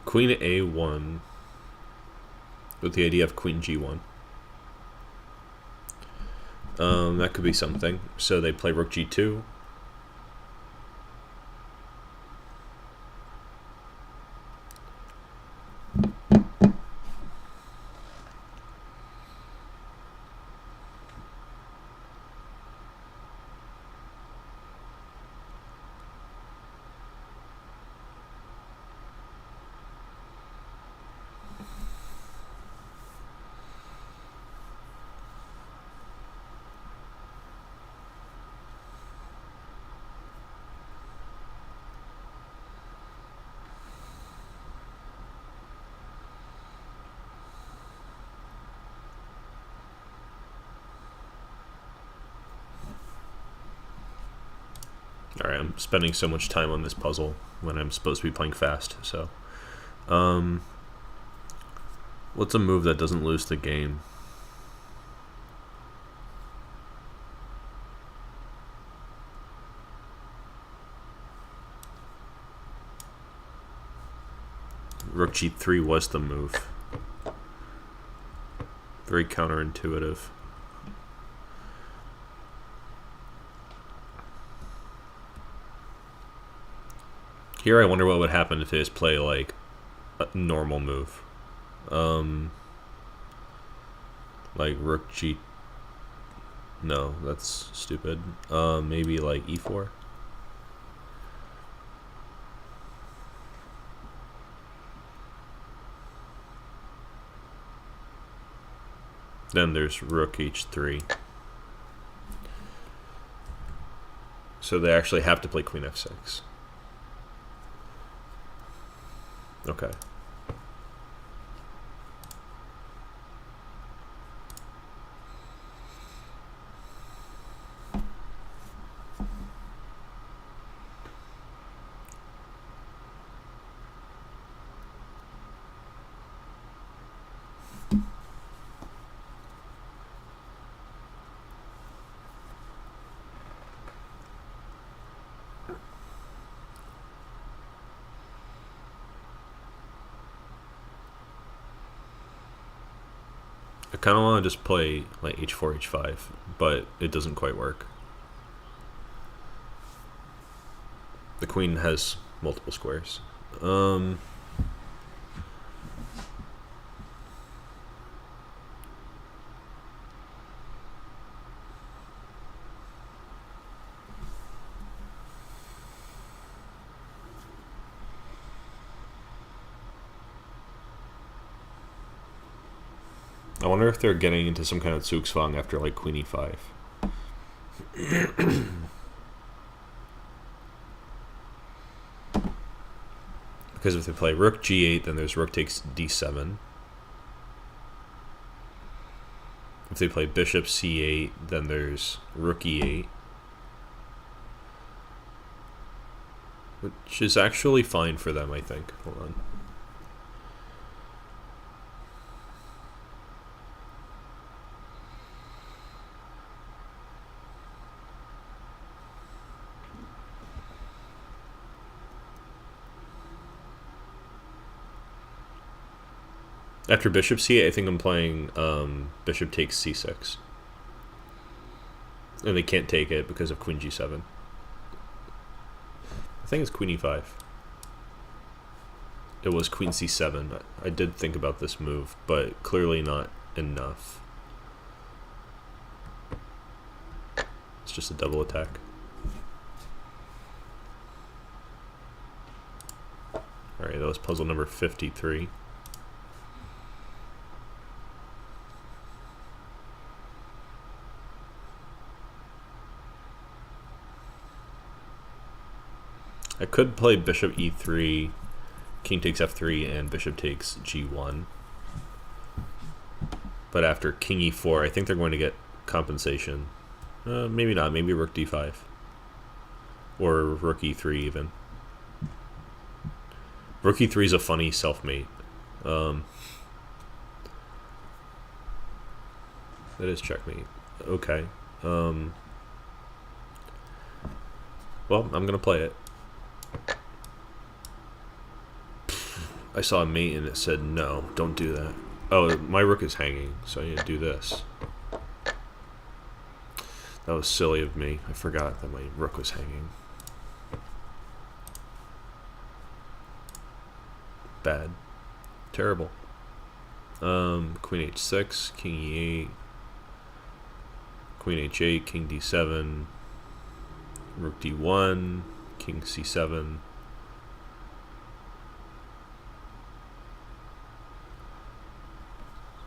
Queen a1 with the idea of queen g1. That could be something. So they play rook g2. Alright, I'm spending so much time on this puzzle when I'm supposed to be playing fast, so. What's a move that doesn't lose the game? Rook g3 was the move. Very counterintuitive. Here I wonder what would happen if they just play like a normal move. Like rook g... No, that's stupid. Maybe like e4. Then there's rook h3. So they actually have to play queen f6. Okay. I kind of want to just play like h4, h5, but it doesn't quite work. The queen has multiple squares. I wonder if they're getting into some kind of Zugzwang after like queen e5. Because if they play rook g8, then there's rook takes d7. If they play bishop c8, then there's rook e8. Which is actually fine for them, I think. Hold on. After bishop c8, I think I'm playing bishop takes c6. And they can't take it because of queen g7. I think it's queen e5. It was queen c7. I did think about this move, but clearly not enough. It's just a double attack. Alright, that was puzzle number 53. I could play bishop e3, king takes f3, and bishop takes g1. But after king e4, I think they're going to get compensation. Maybe not. Maybe rook d5. Or rook e3 even. Rook e3 is a funny self-mate. That is checkmate. Okay. Well, I'm going to play it. I saw a mate and it said, no, don't do that. Oh, my rook is hanging, so I need to do this. That was silly of me. I forgot that my rook was hanging. Bad. Terrible. Queen h6, king e8, queen h8, king d7, rook d1, king c7.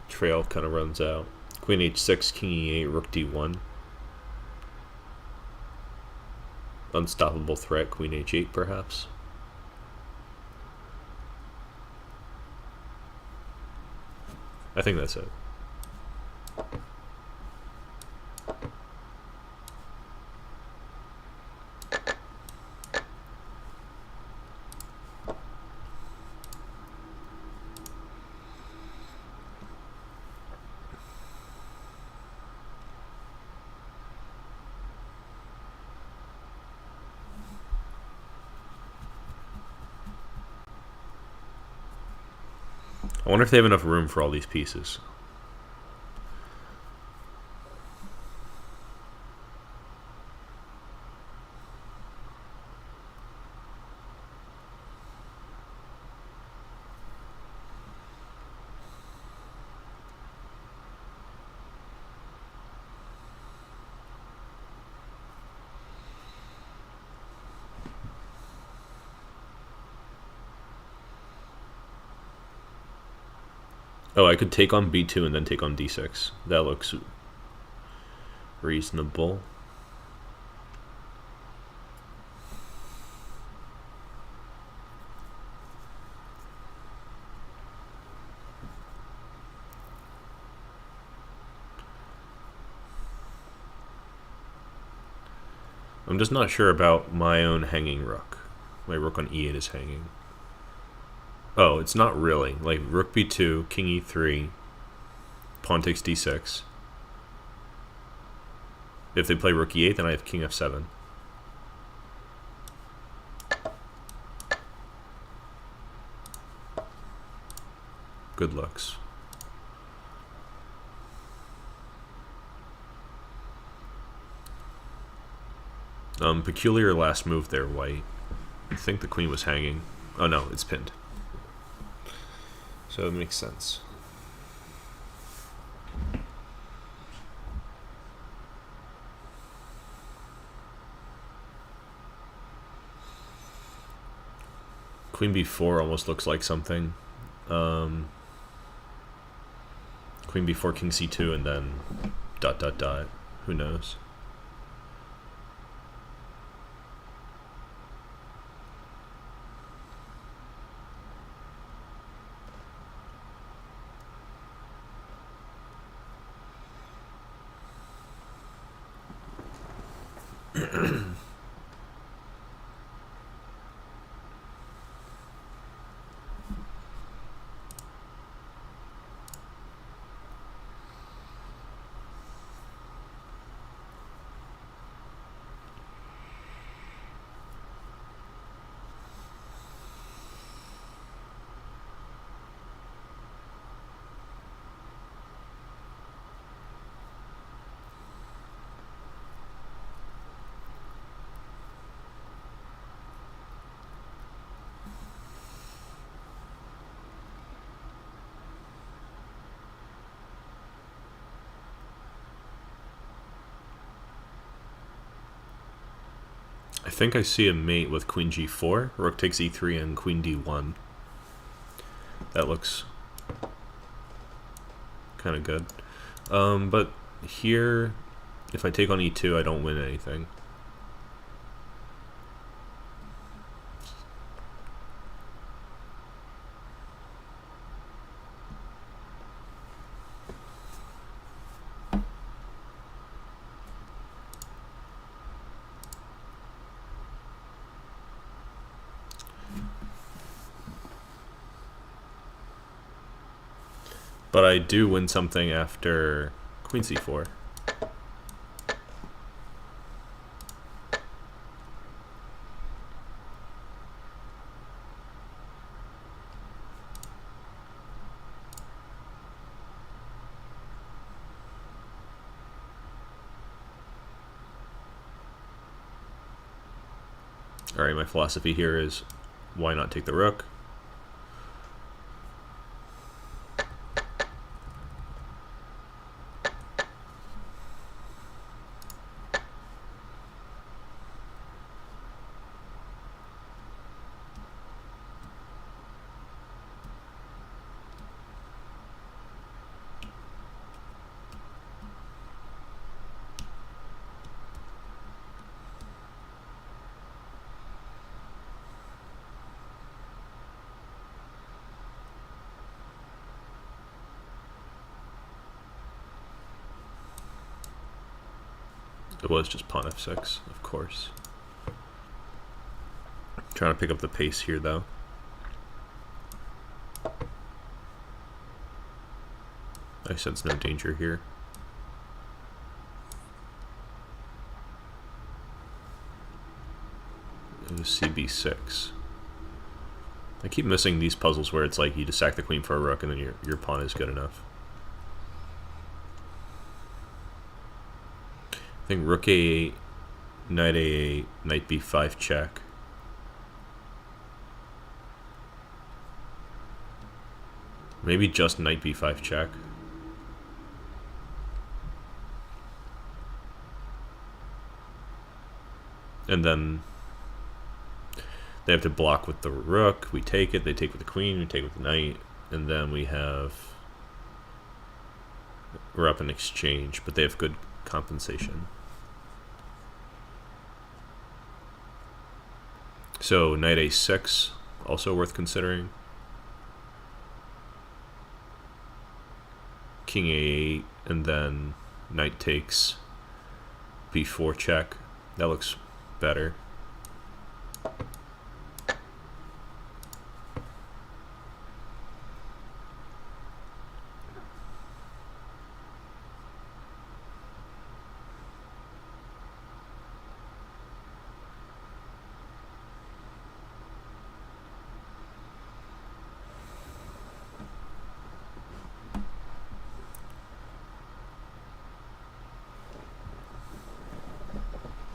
Trail kind of runs out. Queen h6, king e8, rook d1. Unstoppable threat, queen h8 perhaps. I think that's it. I wonder if they have enough room for all these pieces. Oh, I could take on b2 and then take on d6. That looks reasonable. I'm just not sure about my own hanging rook. My rook on e8 is hanging. Oh, it's not really. Like, rook b2, king e3, pawn takes d6. If they play rook e8, then I have king f7. Good looks. Peculiar last move there, white. I think the queen was hanging. Oh no, it's pinned. So it makes sense. Queen b4 almost looks like something. Queen b4, king c2, and then ... Who knows? I think I see a mate with queen g4, rook takes e3, and queen d1. That looks kind of good. But here, if I take on e2, I don't win anything. But I do win something after queen c4. Alright, my philosophy here is why not take the rook? It was just pawn f6, of course. Trying to pick up the pace here, though. I sense no danger here. It was cb6. I keep missing these puzzles where it's like you just sack the queen for a rook and then your pawn is good enough. I think rook a8, knight a8, knight b5 check. Maybe just knight b5 check. And then they have to block with the rook. We take it. They take with the queen. We take with the knight. And then we're up in exchange, but they have good compensation. So knight a6, also worth considering. King a8, and then knight takes b4 check. That looks better.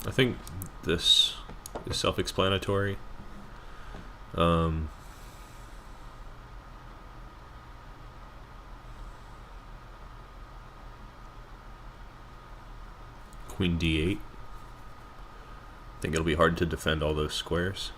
I think this is self-explanatory. Queen d8. I think it'll be hard to defend all those squares.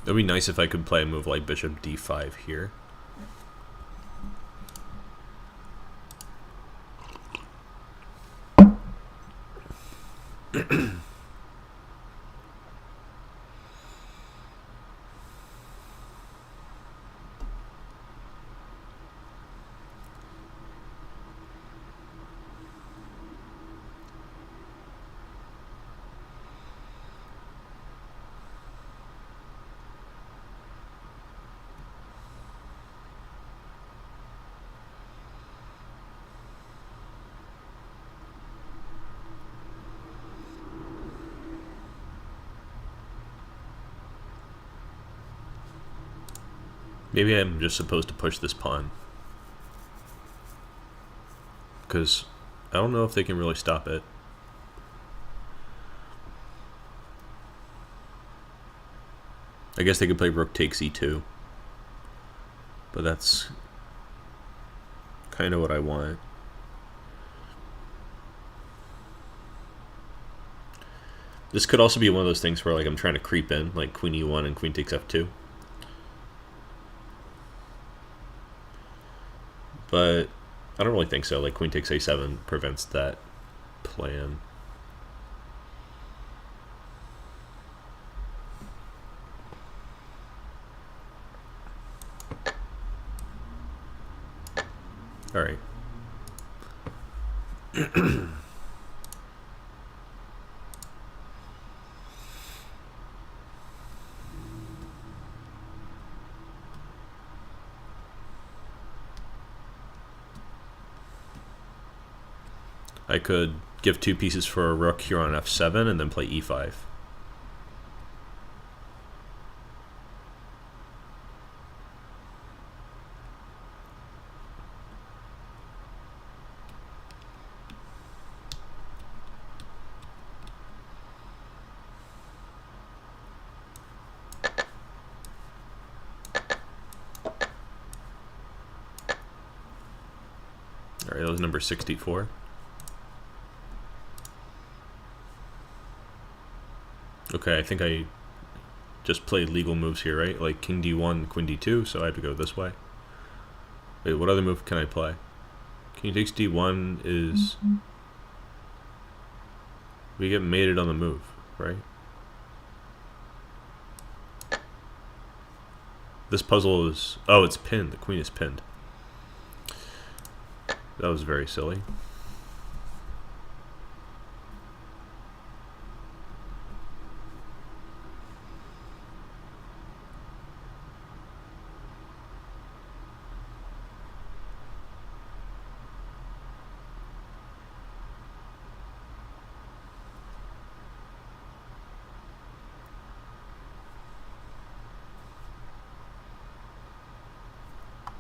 It'd be nice if I could play a move like bishop d5 here. Maybe I'm just supposed to push this pawn. Because I don't know if they can really stop it. I guess they could play rook takes e2. But that's kind of what I want. This could also be one of those things where like I'm trying to creep in, like queen e1 and queen takes f2. But I don't really think so. Like queen takes a7 prevents that plan. All right. I could give 2 pieces for a rook here on f7 and then play e5. All right, that was number 64. Okay, I think I just played legal moves here, right? Like king d1, queen d2, so I have to go this way. Wait, what other move can I play? King takes d1 is... We get mated on the move, right? This puzzle is... Oh, it's pinned. The queen is pinned. That was very silly.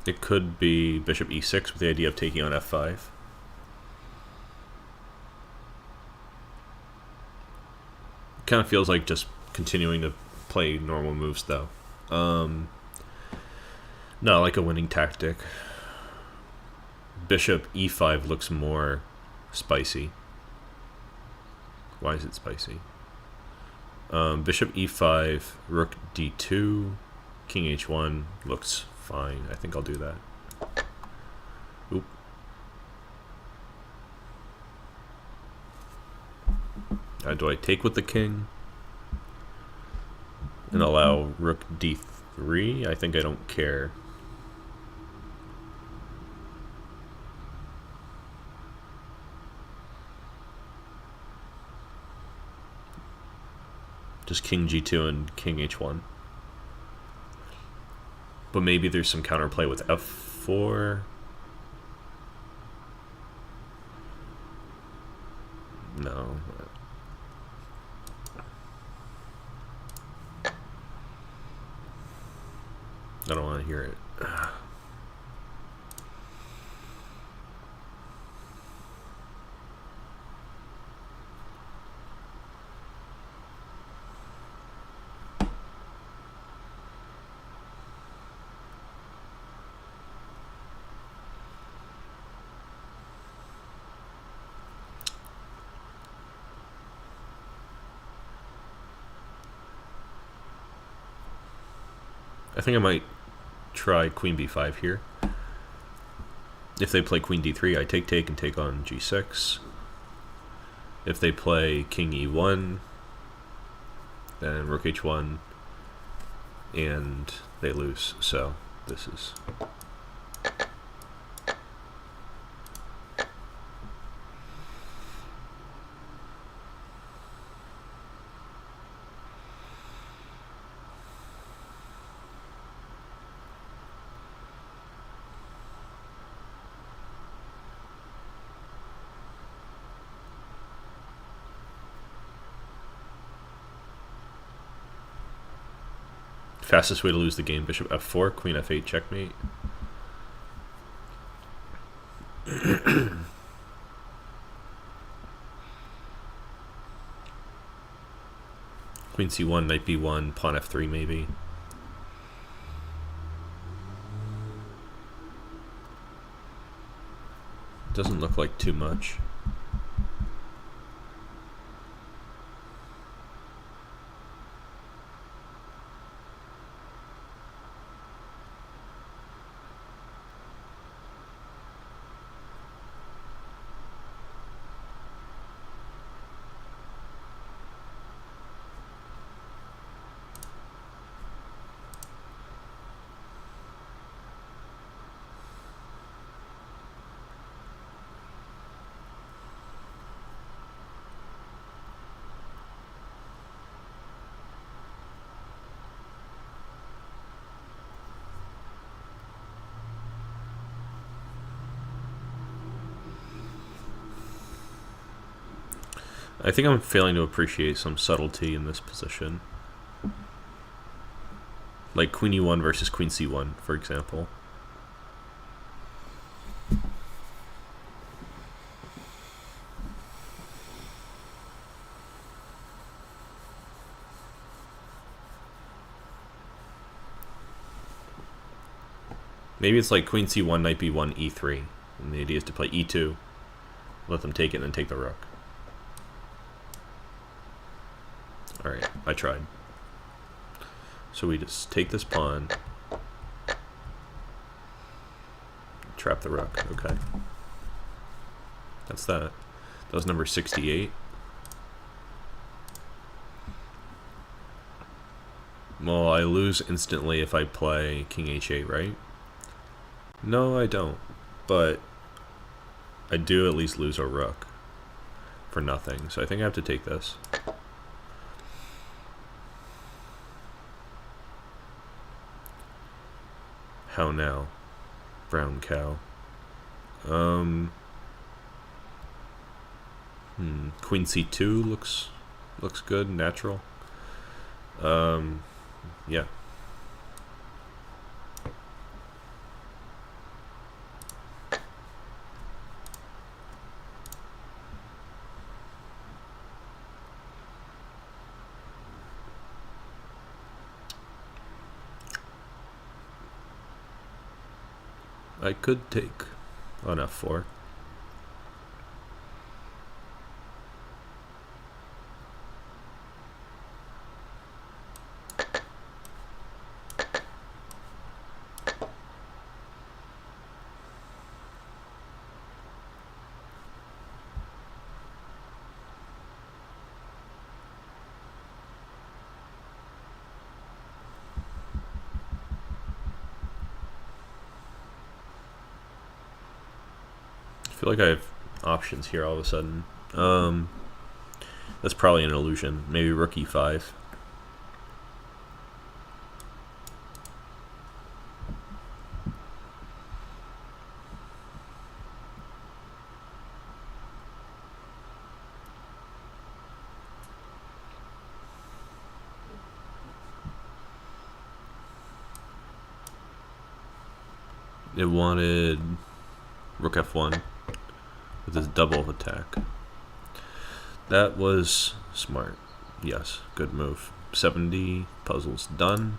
It could be bishop e6 with the idea of taking on f5. Kind of feels like just continuing to play normal moves, though. Not like a winning tactic. Bishop e5 looks more spicy. Why is it spicy? Bishop e5, rook d2, king h1 looks fine. I think I'll do that. Oop. Do I take with the king and allow rook d3? I think I don't care. Just king g2 and king h1. But maybe there's some counterplay with f4. No. I don't want to hear it. I think I might try queen b5 here. If they play queen d3, I take and take on g6. If they play king e1, then rook h1, and they lose. So this is... Fastest way to lose the game, bishop f4, queen f8, checkmate. Queen c1, knight b1, pawn f3 maybe. Doesn't look like too much. I think I'm failing to appreciate some subtlety in this position. Like queen e1 versus queen c1, for example. Maybe it's like queen c1, knight b1, e3. And the idea is to play e2, let them take it, and then take the rook. Alright, I tried. So we just take this pawn, trap the rook. Okay. That's that. That was number 68. Well, I lose instantly if I play king h8, right? No, I don't. But I do at least lose a rook for nothing. So I think I have to take this. How now? Brown cow. Queen c2 looks good, natural. Yeah. I could take on f4. I feel like I have options here all of a sudden. That's probably an illusion. Maybe rook e5. It wanted rook f1 with this double attack. That was smart. Yes, good move. 70 puzzles done.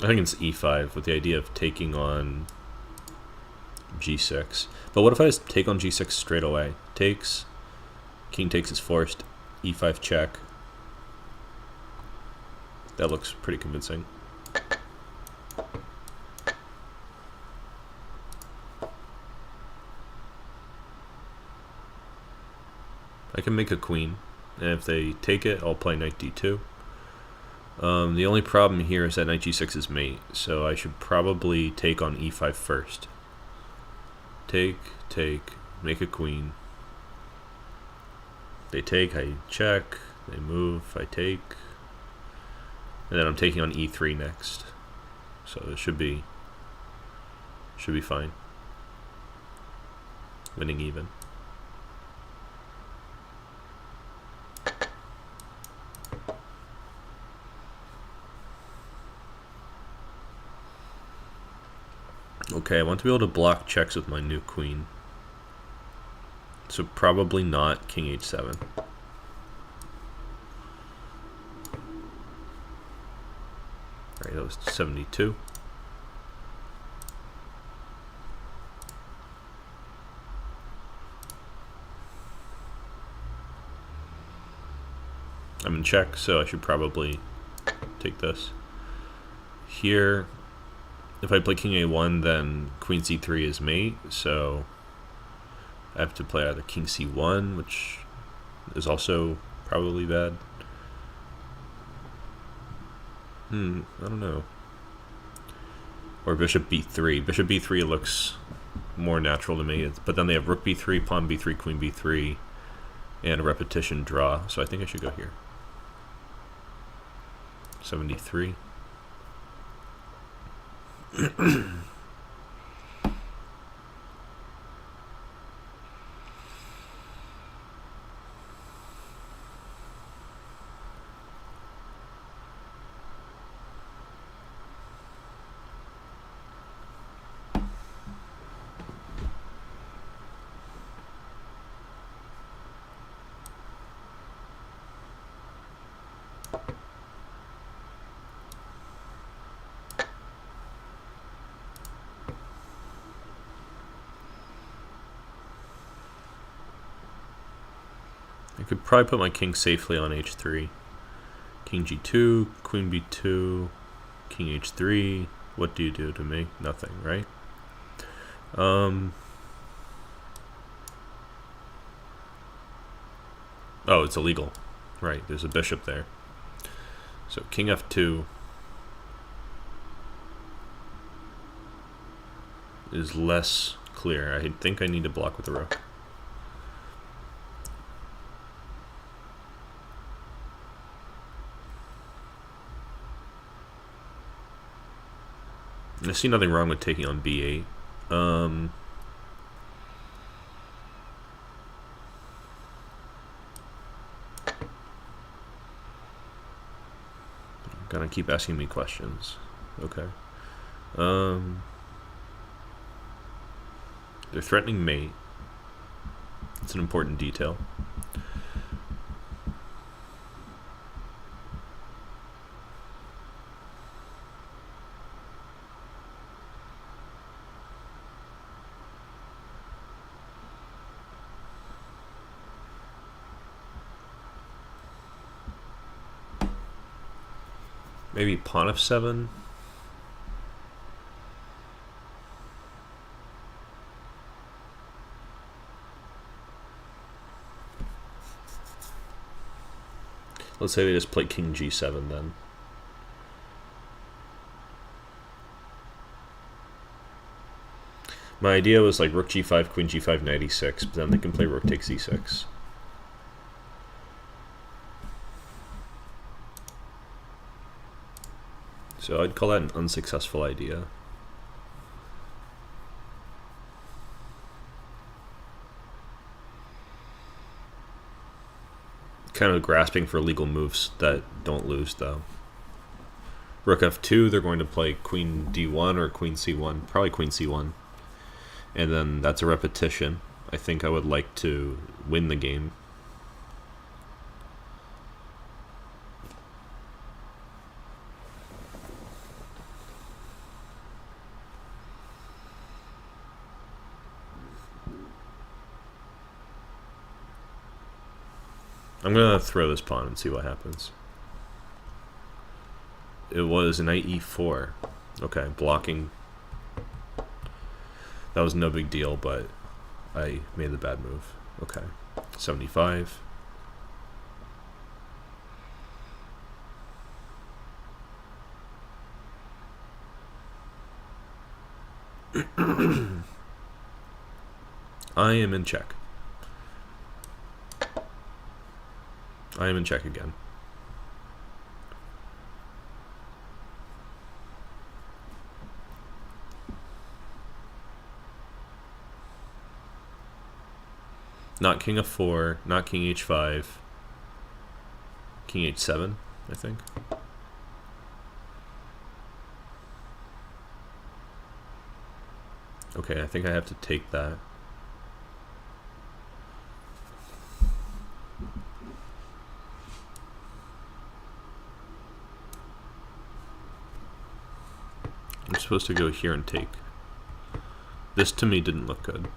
I think it's e5 with the idea of taking on g6. But what if I just take on g6 straight away? Takes, king takes is forced, e5 check. That looks pretty convincing. I can make a queen, and if they take it, I'll play knight d2. The only problem here is that knight g6 is mate, so I should probably take on e5 first. Take, make a queen. They take, I check, they move, I take. And then I'm taking on e3 next. So it should be fine. Winning even. Okay, I want to be able to block checks with my new queen. So probably not king h7. Alright, that was 72. I'm in check, so I should probably take this. Here, if I play king a1, then queen c3 is mate, so I have to play either king c1, which is also probably bad. I don't know. Or bishop b3. Bishop b3 looks more natural to me, but then they have rook b3, pawn b3, queen b3, and a repetition draw, so I think I should go here. 73. I could probably put my king safely on h3. King g2, queen b2, king h3. What do you do to me? Nothing, right? Oh, it's illegal. Right, there's a bishop there. So king f2 is less clear. I think I need to block with the rook. I see nothing wrong with taking on b8. I'm gonna keep asking me questions. Okay. They're threatening mate. It's an important detail. Maybe pawn f7. Let's say they just play king g7 then. My idea was like rook g5, queen g5, knight e6, but then they can play rook takes e6. So I'd call that an unsuccessful idea. Kind of grasping for legal moves that don't lose, though. Rook f2, they're going to play queen d1 or queen c1, probably queen c1. And then that's a repetition. I think I would like to win the game. I'm gonna throw this pawn and see what happens. It was knight e4. Okay, blocking. That was no big deal, but I made the bad move. Okay, 75. I am in check. I am in check again. Not king f4, not king h5, king h7, I think. Okay, I think I have to take that. I'm supposed to go here and take. This to me didn't look good.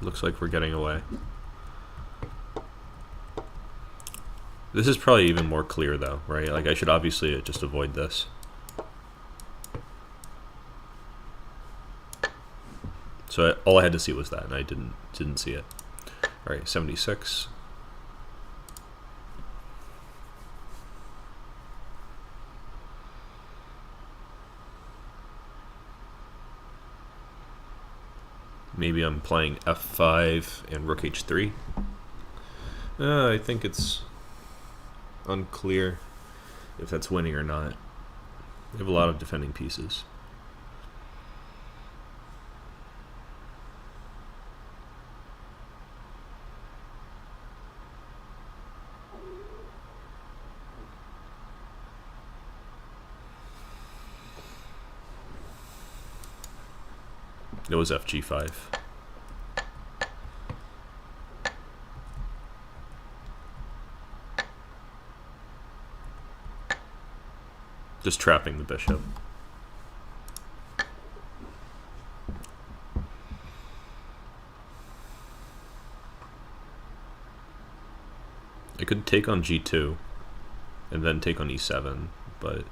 Looks like we're getting away. This is probably even more clear though, right? Like I should obviously just avoid this. So all I had to see was that, and I didn't see it. All right, 76. Maybe I'm playing f5 and rook h3. I think it's unclear if that's winning or not. We have a lot of defending pieces. It was fg5. Just trapping the bishop. I could take on g2 and then take on e7, but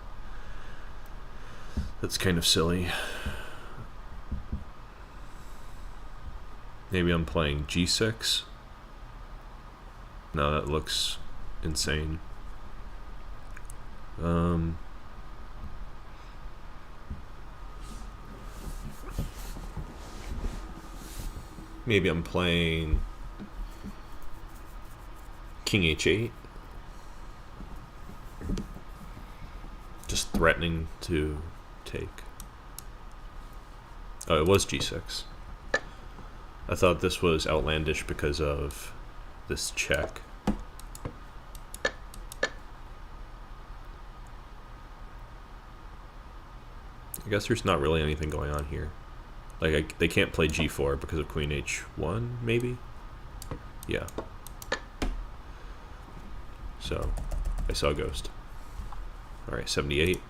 that's kind of silly. Maybe I'm playing g6. No, that looks insane. Maybe I'm playing king h8. Just threatening to take. Oh, it was g6. I thought this was outlandish because of this check. I guess there's not really anything going on here. Like, they can't play g4 because of queen h1, maybe? Yeah. So, I saw a ghost. Alright, 78.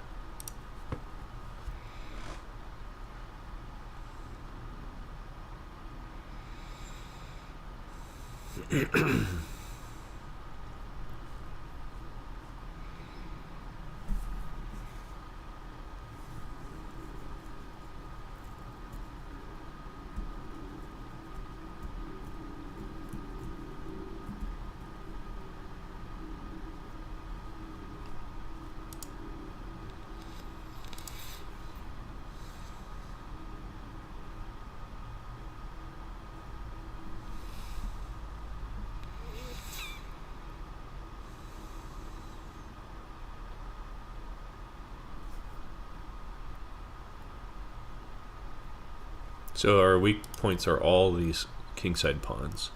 So our weak points are all these kingside pawns.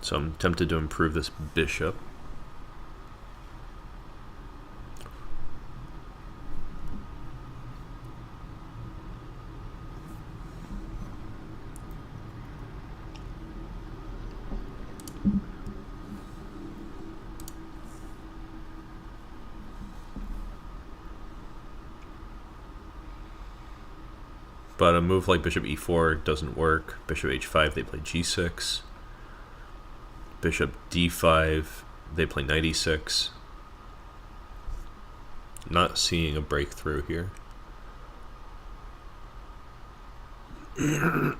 So I'm tempted to improve this bishop. But a move like bishop e4 doesn't work. Bishop h5, they play g6. Bishop d5, they play knight e6. Not seeing a breakthrough here. I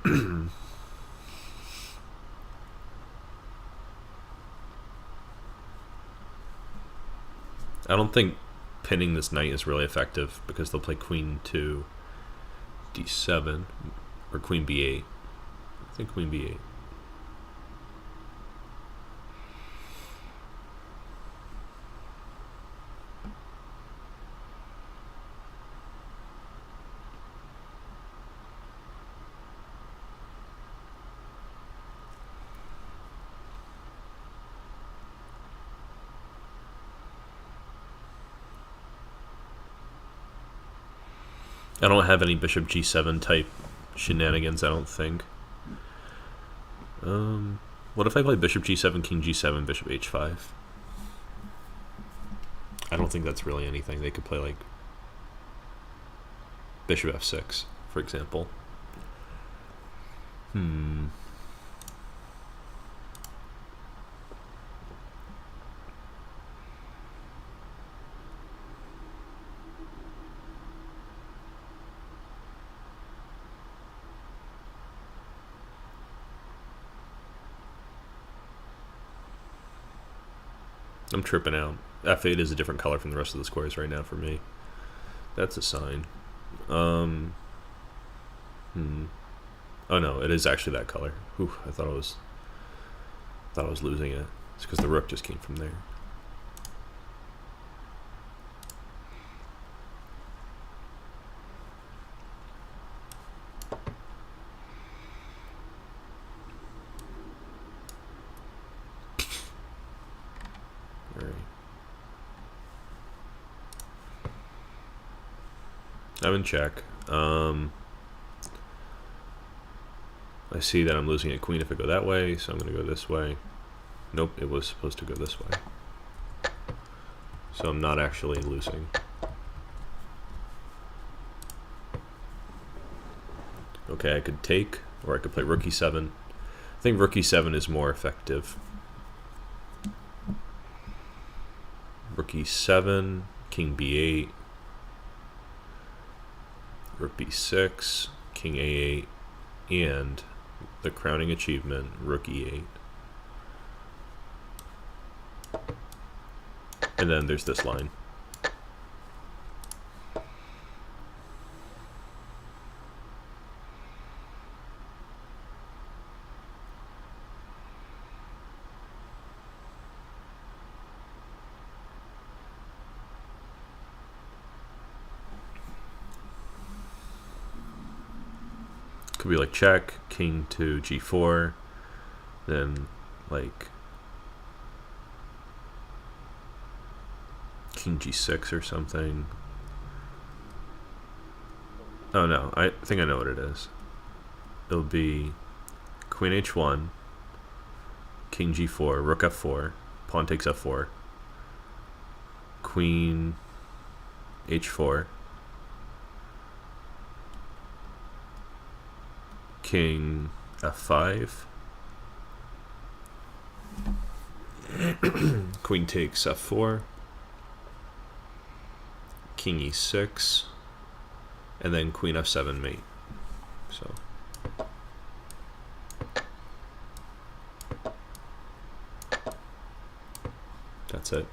don't think pinning this knight is really effective because they'll play queen to d7 or queen b8. I think queen b8. I don't have any bishop g7 type shenanigans, I don't think. What if I play bishop g7, king g7, bishop h5? I don't think that's really anything. They could play like bishop f6, for example. I'm tripping out. F8 is a different color from the rest of the squares right now for me. That's a sign. Oh no, it is actually that color. Whew, I thought I was losing it. It's because the rook just came from there. I'm in check. I see that I'm losing a queen if I go that way, so I'm going to go this way. Nope, it was supposed to go this way. So I'm not actually losing. Okay, I could take, or I could play rook e7. I think rook e7 is more effective. Rook e7, king b8. Rook b6, king a8, and the crowning achievement, rook e8. And then there's this line. Could be like check, king to g4, then like king g6 or something. Oh no, I think I know what it is. It'll be queen h1, king g4, rook f4, pawn takes f4, queen h4, king f5, queen takes f4, king e6, and then queen f7 mate. So that's it. Right,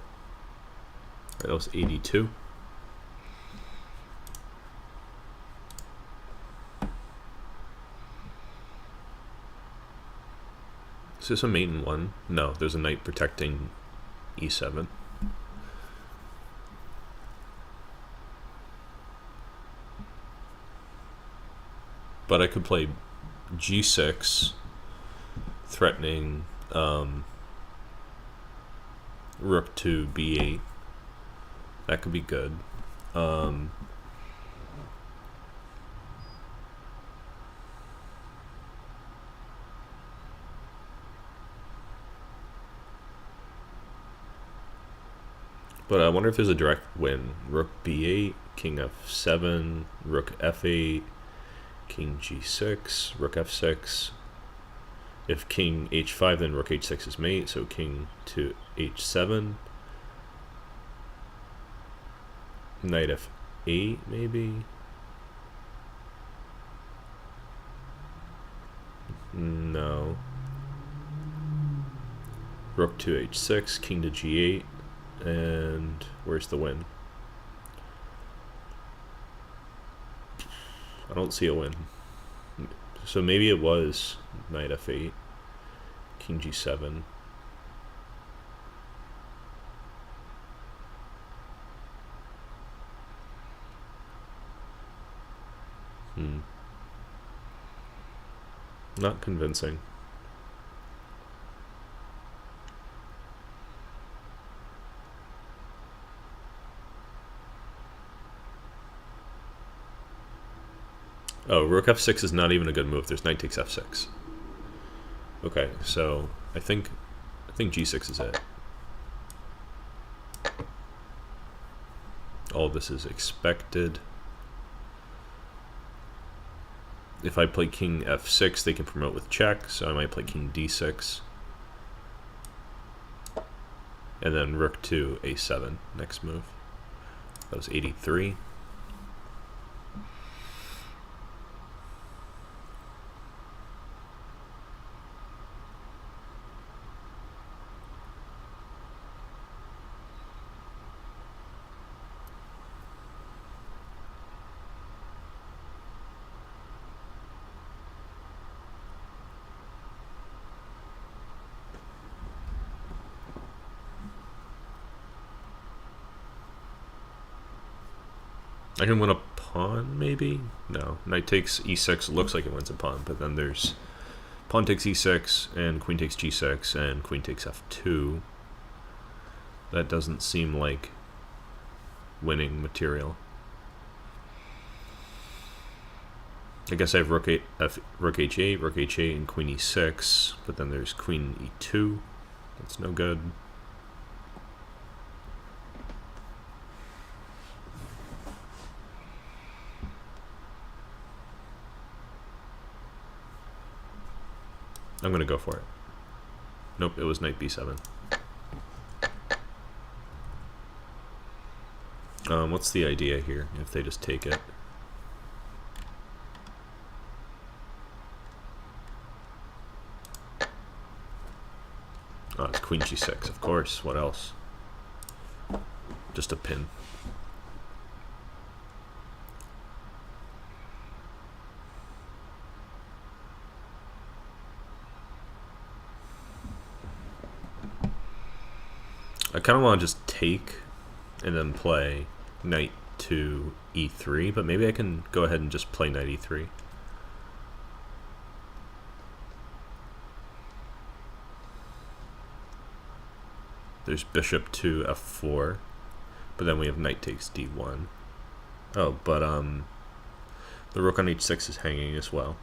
that was 82. Is this a mate in one? No, there's a knight protecting e7. But I could play g6, threatening rook to b8. That could be good. But I wonder if there's a direct win. Rook b8, king f7, rook f8, king g6, rook f6. If king h5, then rook h6 is mate, so king to h7. Knight f8, maybe? No. Rook to h6, king to g8, and where's the win? I don't see a win. So maybe it was knight f8, king g7. Not convincing. Oh, rook f6 is not even a good move. There's knight takes f6. Okay, so I think g6 is it. All this is expected. If I play king f6, they can promote with check, so I might play king d6. And then rook to a7, next move. That was 83. I can win a pawn, maybe? No. Knight takes e6 looks like it wins a pawn, but then there's pawn takes e6, and queen takes g6, and queen takes f2. That doesn't seem like winning material. I guess I have rook h8, rook h8, and queen e6, but then there's queen e2. That's no good. I'm gonna go for it. Nope, it was knight b7. What's the idea here if they just take it? Oh, it's queen g6, of course. What else? Just a pin. I kind of want to just take and then play knight to e3, but maybe I can go ahead and just play knight e3. There's bishop to f4, but then we have knight takes d1. Oh, but the rook on h6 is hanging as well.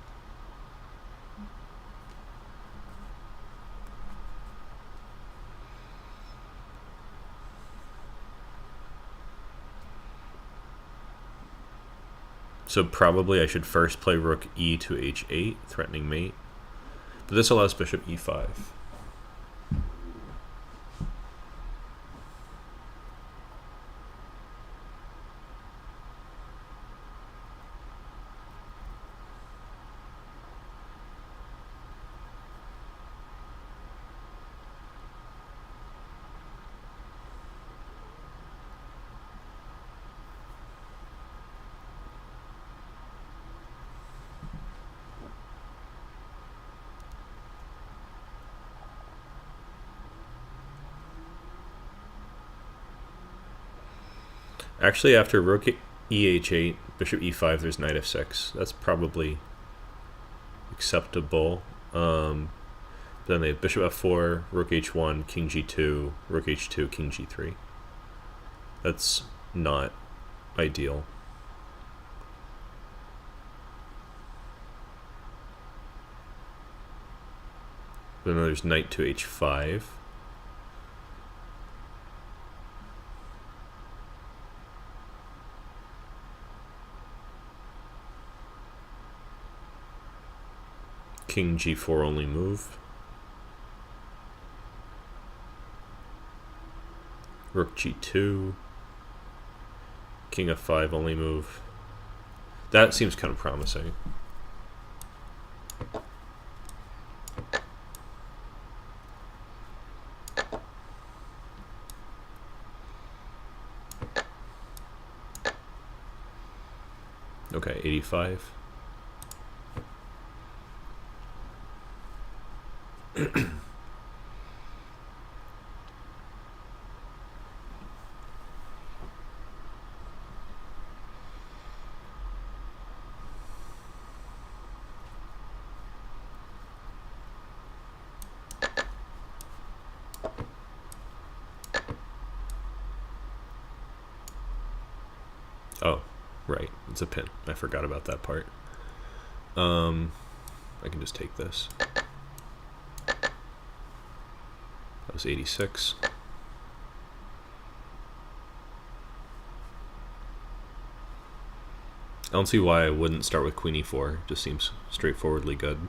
So probably I should first play rook e to h8, threatening mate. But this allows bishop e5. Actually, after rook eh8, bishop e5, there's knight f6. That's probably acceptable. Then they have bishop f4, rook h1, king g2, rook h2, king g3. That's not ideal. Then there's knight to h5. King g4 only move. Rook g2. King f5 only move. That seems kind of promising. Okay, 85. Oh, right. It's a pin. I forgot about that part. I can just take this. That was 86. I don't see why I wouldn't start with queen e4. Just seems straightforwardly good.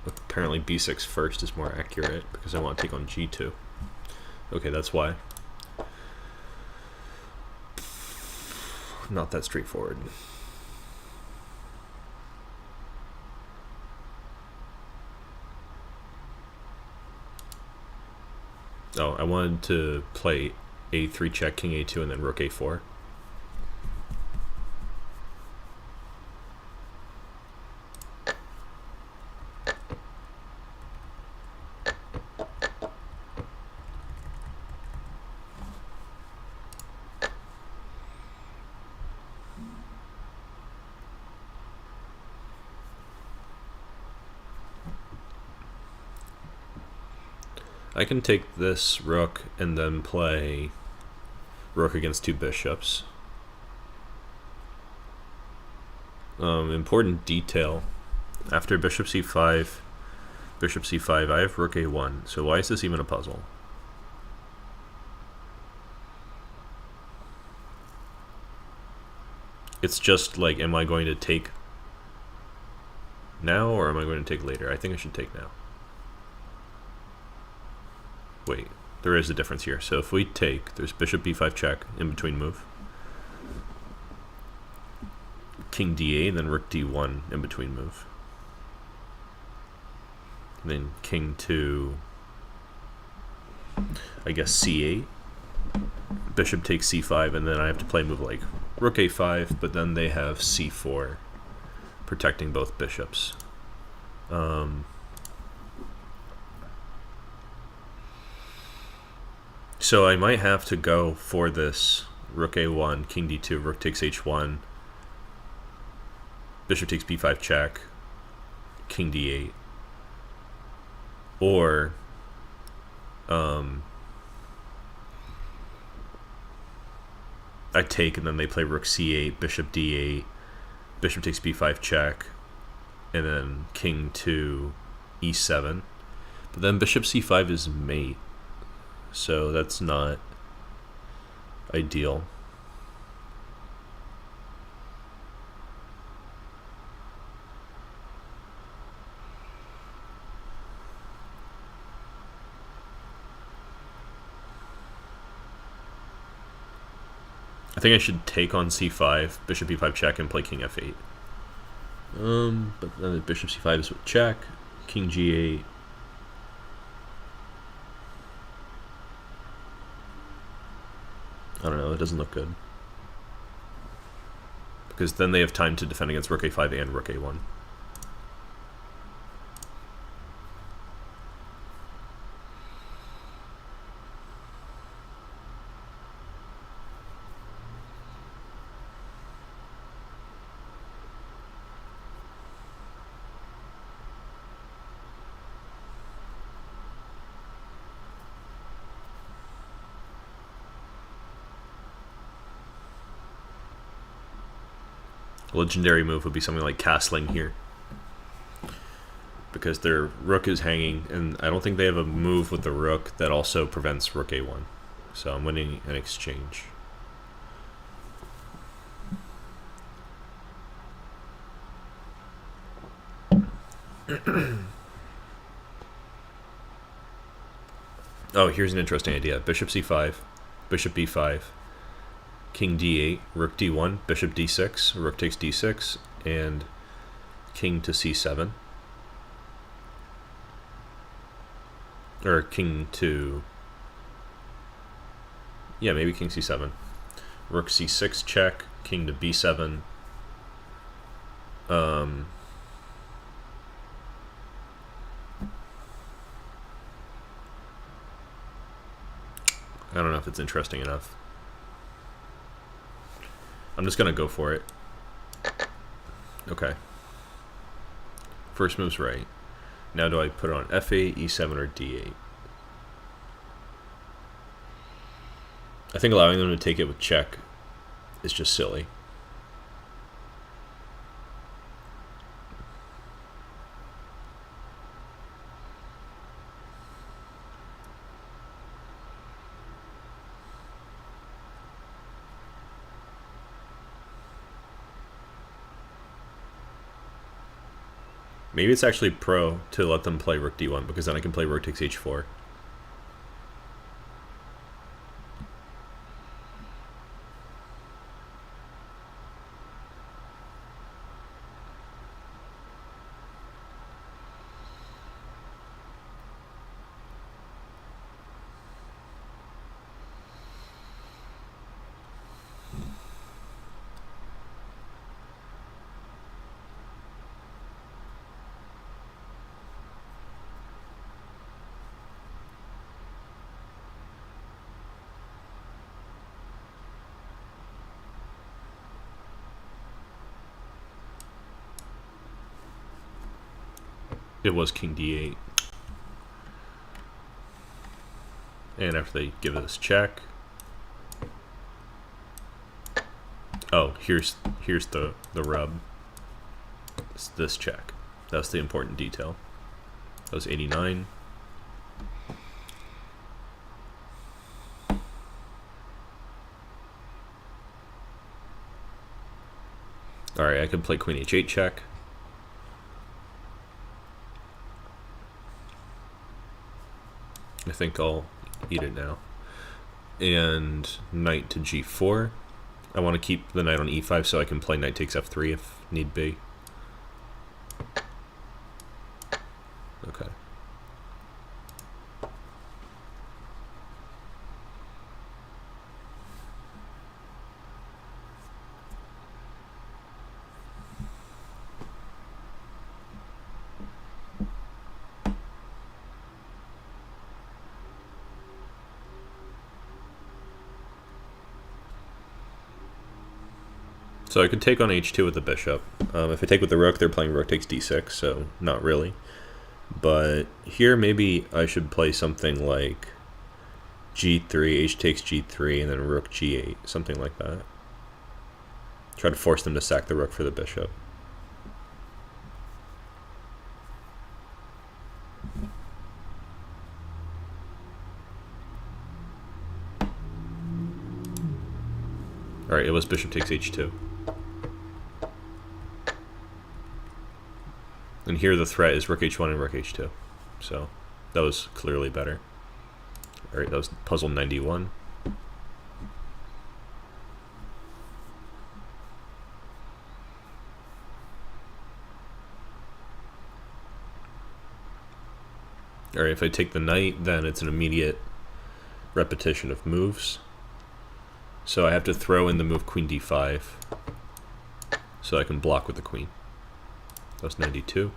Apparently b6 first is more accurate because I want to take on g2. Okay, that's why. Not that straightforward. Oh, I wanted to play a3 check, king a2, and then rook a4. I can take this rook and then play rook against two bishops. Important detail. After bishop c5, I have rook a1. So why is this even a puzzle? It's just like, am I going to take now or am I going to take later? I think I should take now. Wait, there is a difference here. So if we take, there's bishop b5 check, in between move. King d8, and then rook d1, in between move. And then king to, I guess, c8. Bishop takes c5, and then I have to play a move like rook a5, but then they have c4, protecting both bishops. So I might have to go for this rook a1, king d2, rook takes h1, bishop takes b5 check, king d8, or I take and then they play rook c8, bishop d8, bishop takes b5 check, and then king to e7. But then bishop c5 is mate, so that's not ideal. I think I should take on c5, bishop b5 check, and play king f8. But then bishop c5 is with check, king g8. I don't know, it doesn't look good. Because then they have time to defend against rook a5 and rook a1. A legendary move would be something like castling here, because their rook is hanging, and I don't think they have a move with the rook that also prevents rook a1. So I'm winning an exchange. Oh, here's an interesting idea. Bishop c5, bishop b5, king d8, rook d1, bishop d6, rook takes d6, and king to c7. Or king to... yeah, maybe king c7. Rook c6 check, king to b7. I don't know if it's interesting enough. I'm just going to go for it. Okay. First move's right. Now do I put it on f8, e7, or d8? I think allowing them to take it with check is just silly. Maybe it's actually pro to let them play rook d1, because then I can play rook takes h4. It was king d8. And after they give us check... oh, here's the rub. It's this check. That's the important detail. That was 89. Alright, I can play queen h8 check. I think I'll eat it now. And knight to g4. I want to keep the knight on e5 so I can play knight takes f3 if need be. Okay. So I could take on h2 with the bishop. If I take with the rook, they're playing rook takes d6, so not really. But here maybe I should play something like g3, h takes g3, and then rook g8, something like that. Try to force them to sack the rook for the bishop. Alright, it was bishop takes h2. And here the threat is rook h1 and rook h2. So that was clearly better. Alright, that was puzzle 91. Alright, if I take the knight, then it's an immediate repetition of moves. So I have to throw in the move queen d5 so I can block with the queen. That was 92.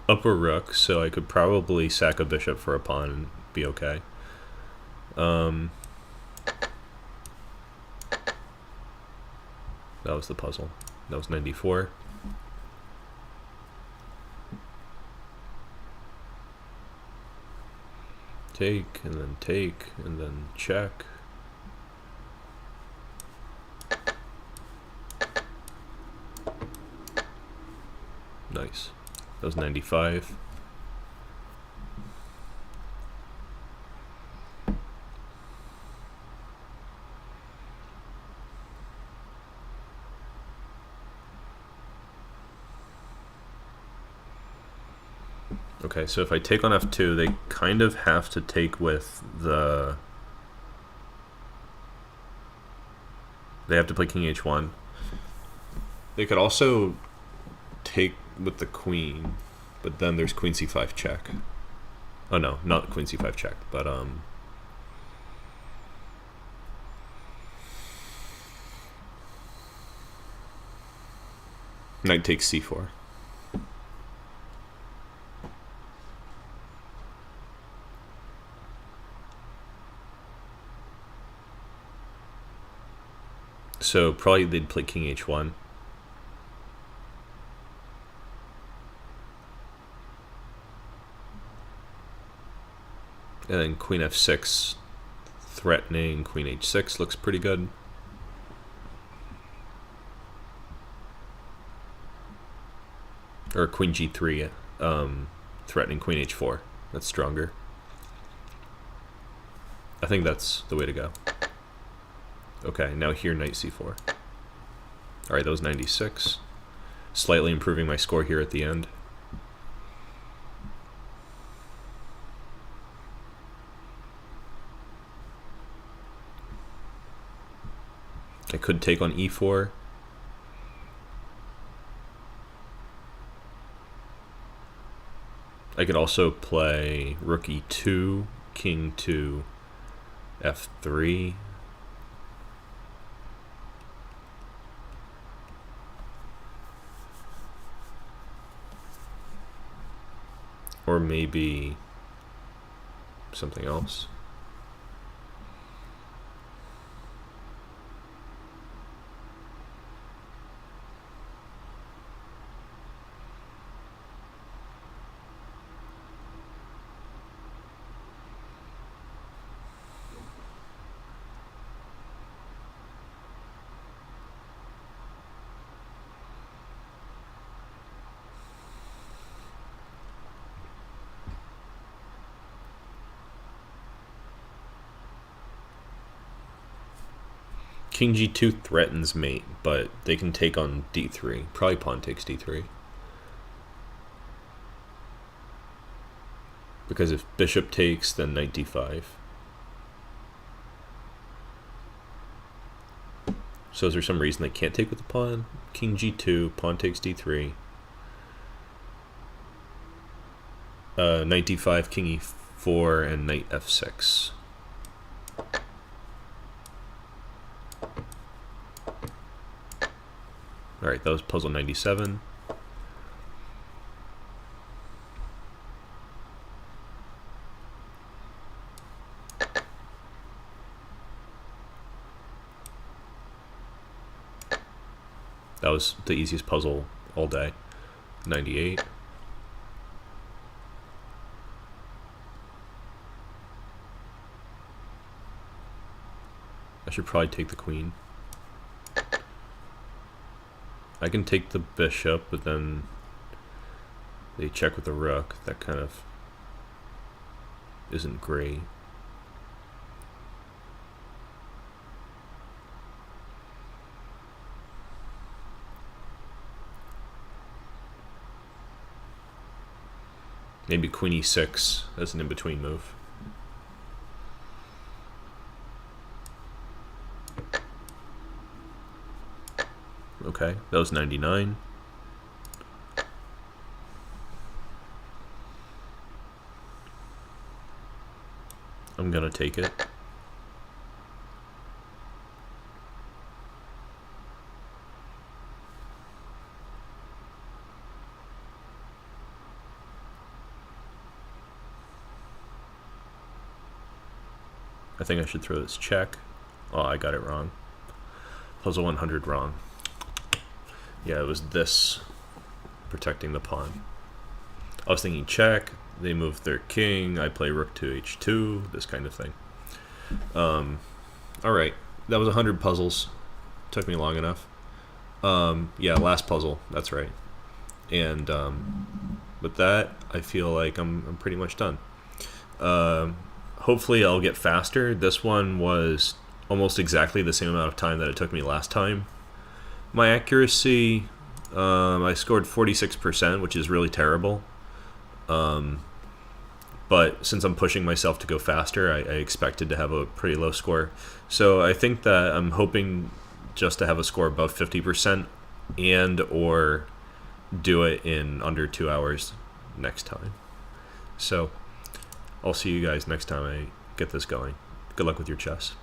up a rook, so I could probably sack a bishop for a pawn and be okay. That was the puzzle. That was 94. Take, and then check. Nice. That was 95. Okay, so if I take on f2, they kind of have to take with the... They have to play king h1. They could also take with the queen, but then there's queen c5 check. Oh no, not queen c5 check, but knight takes c4. So probably they'd play king h1. And then queen f6, threatening queen h6 looks pretty good. Or queen g3, threatening queen h4. That's stronger. I think that's the way to go. Okay, now here knight c4. Alright, that was 96. Slightly improving my score here at the end. I could take on e4. I could also play rook e2, king to f3. Or maybe something else. King g2 threatens mate, but they can take on d3. Probably pawn takes d3. Because if bishop takes, then knight d5. So is there some reason they can't take with the pawn? King g2, pawn takes d3. Knight d5, king e4, and knight f6. Alright, that was puzzle 97. That was the easiest puzzle all day. 98. I should probably take the queen. I can take the bishop, but then they check with the rook. That kind of isn't great. Maybe queen e6 as an in-between move. Okay, that was 99. I'm gonna take it. I think I should throw this check. Oh, I got it wrong. Puzzle 100 wrong. Yeah, it was this, protecting the pawn. I was thinking check, they move their king, I play rook to h2, this kind of thing. Alright, that was 100 puzzles. Took me long enough. Yeah, last puzzle, that's right. And with that, I feel like I'm pretty much done. Hopefully I'll get faster. This one was almost exactly the same amount of time that it took me last time. My accuracy, I scored 46%, which is really terrible. But since I'm pushing myself to go faster, I expected to have a pretty low score. So I think that I'm hoping just to have a score above 50% and or do it in under 2 hours next time. So I'll see you guys next time I get this going. Good luck with your chess.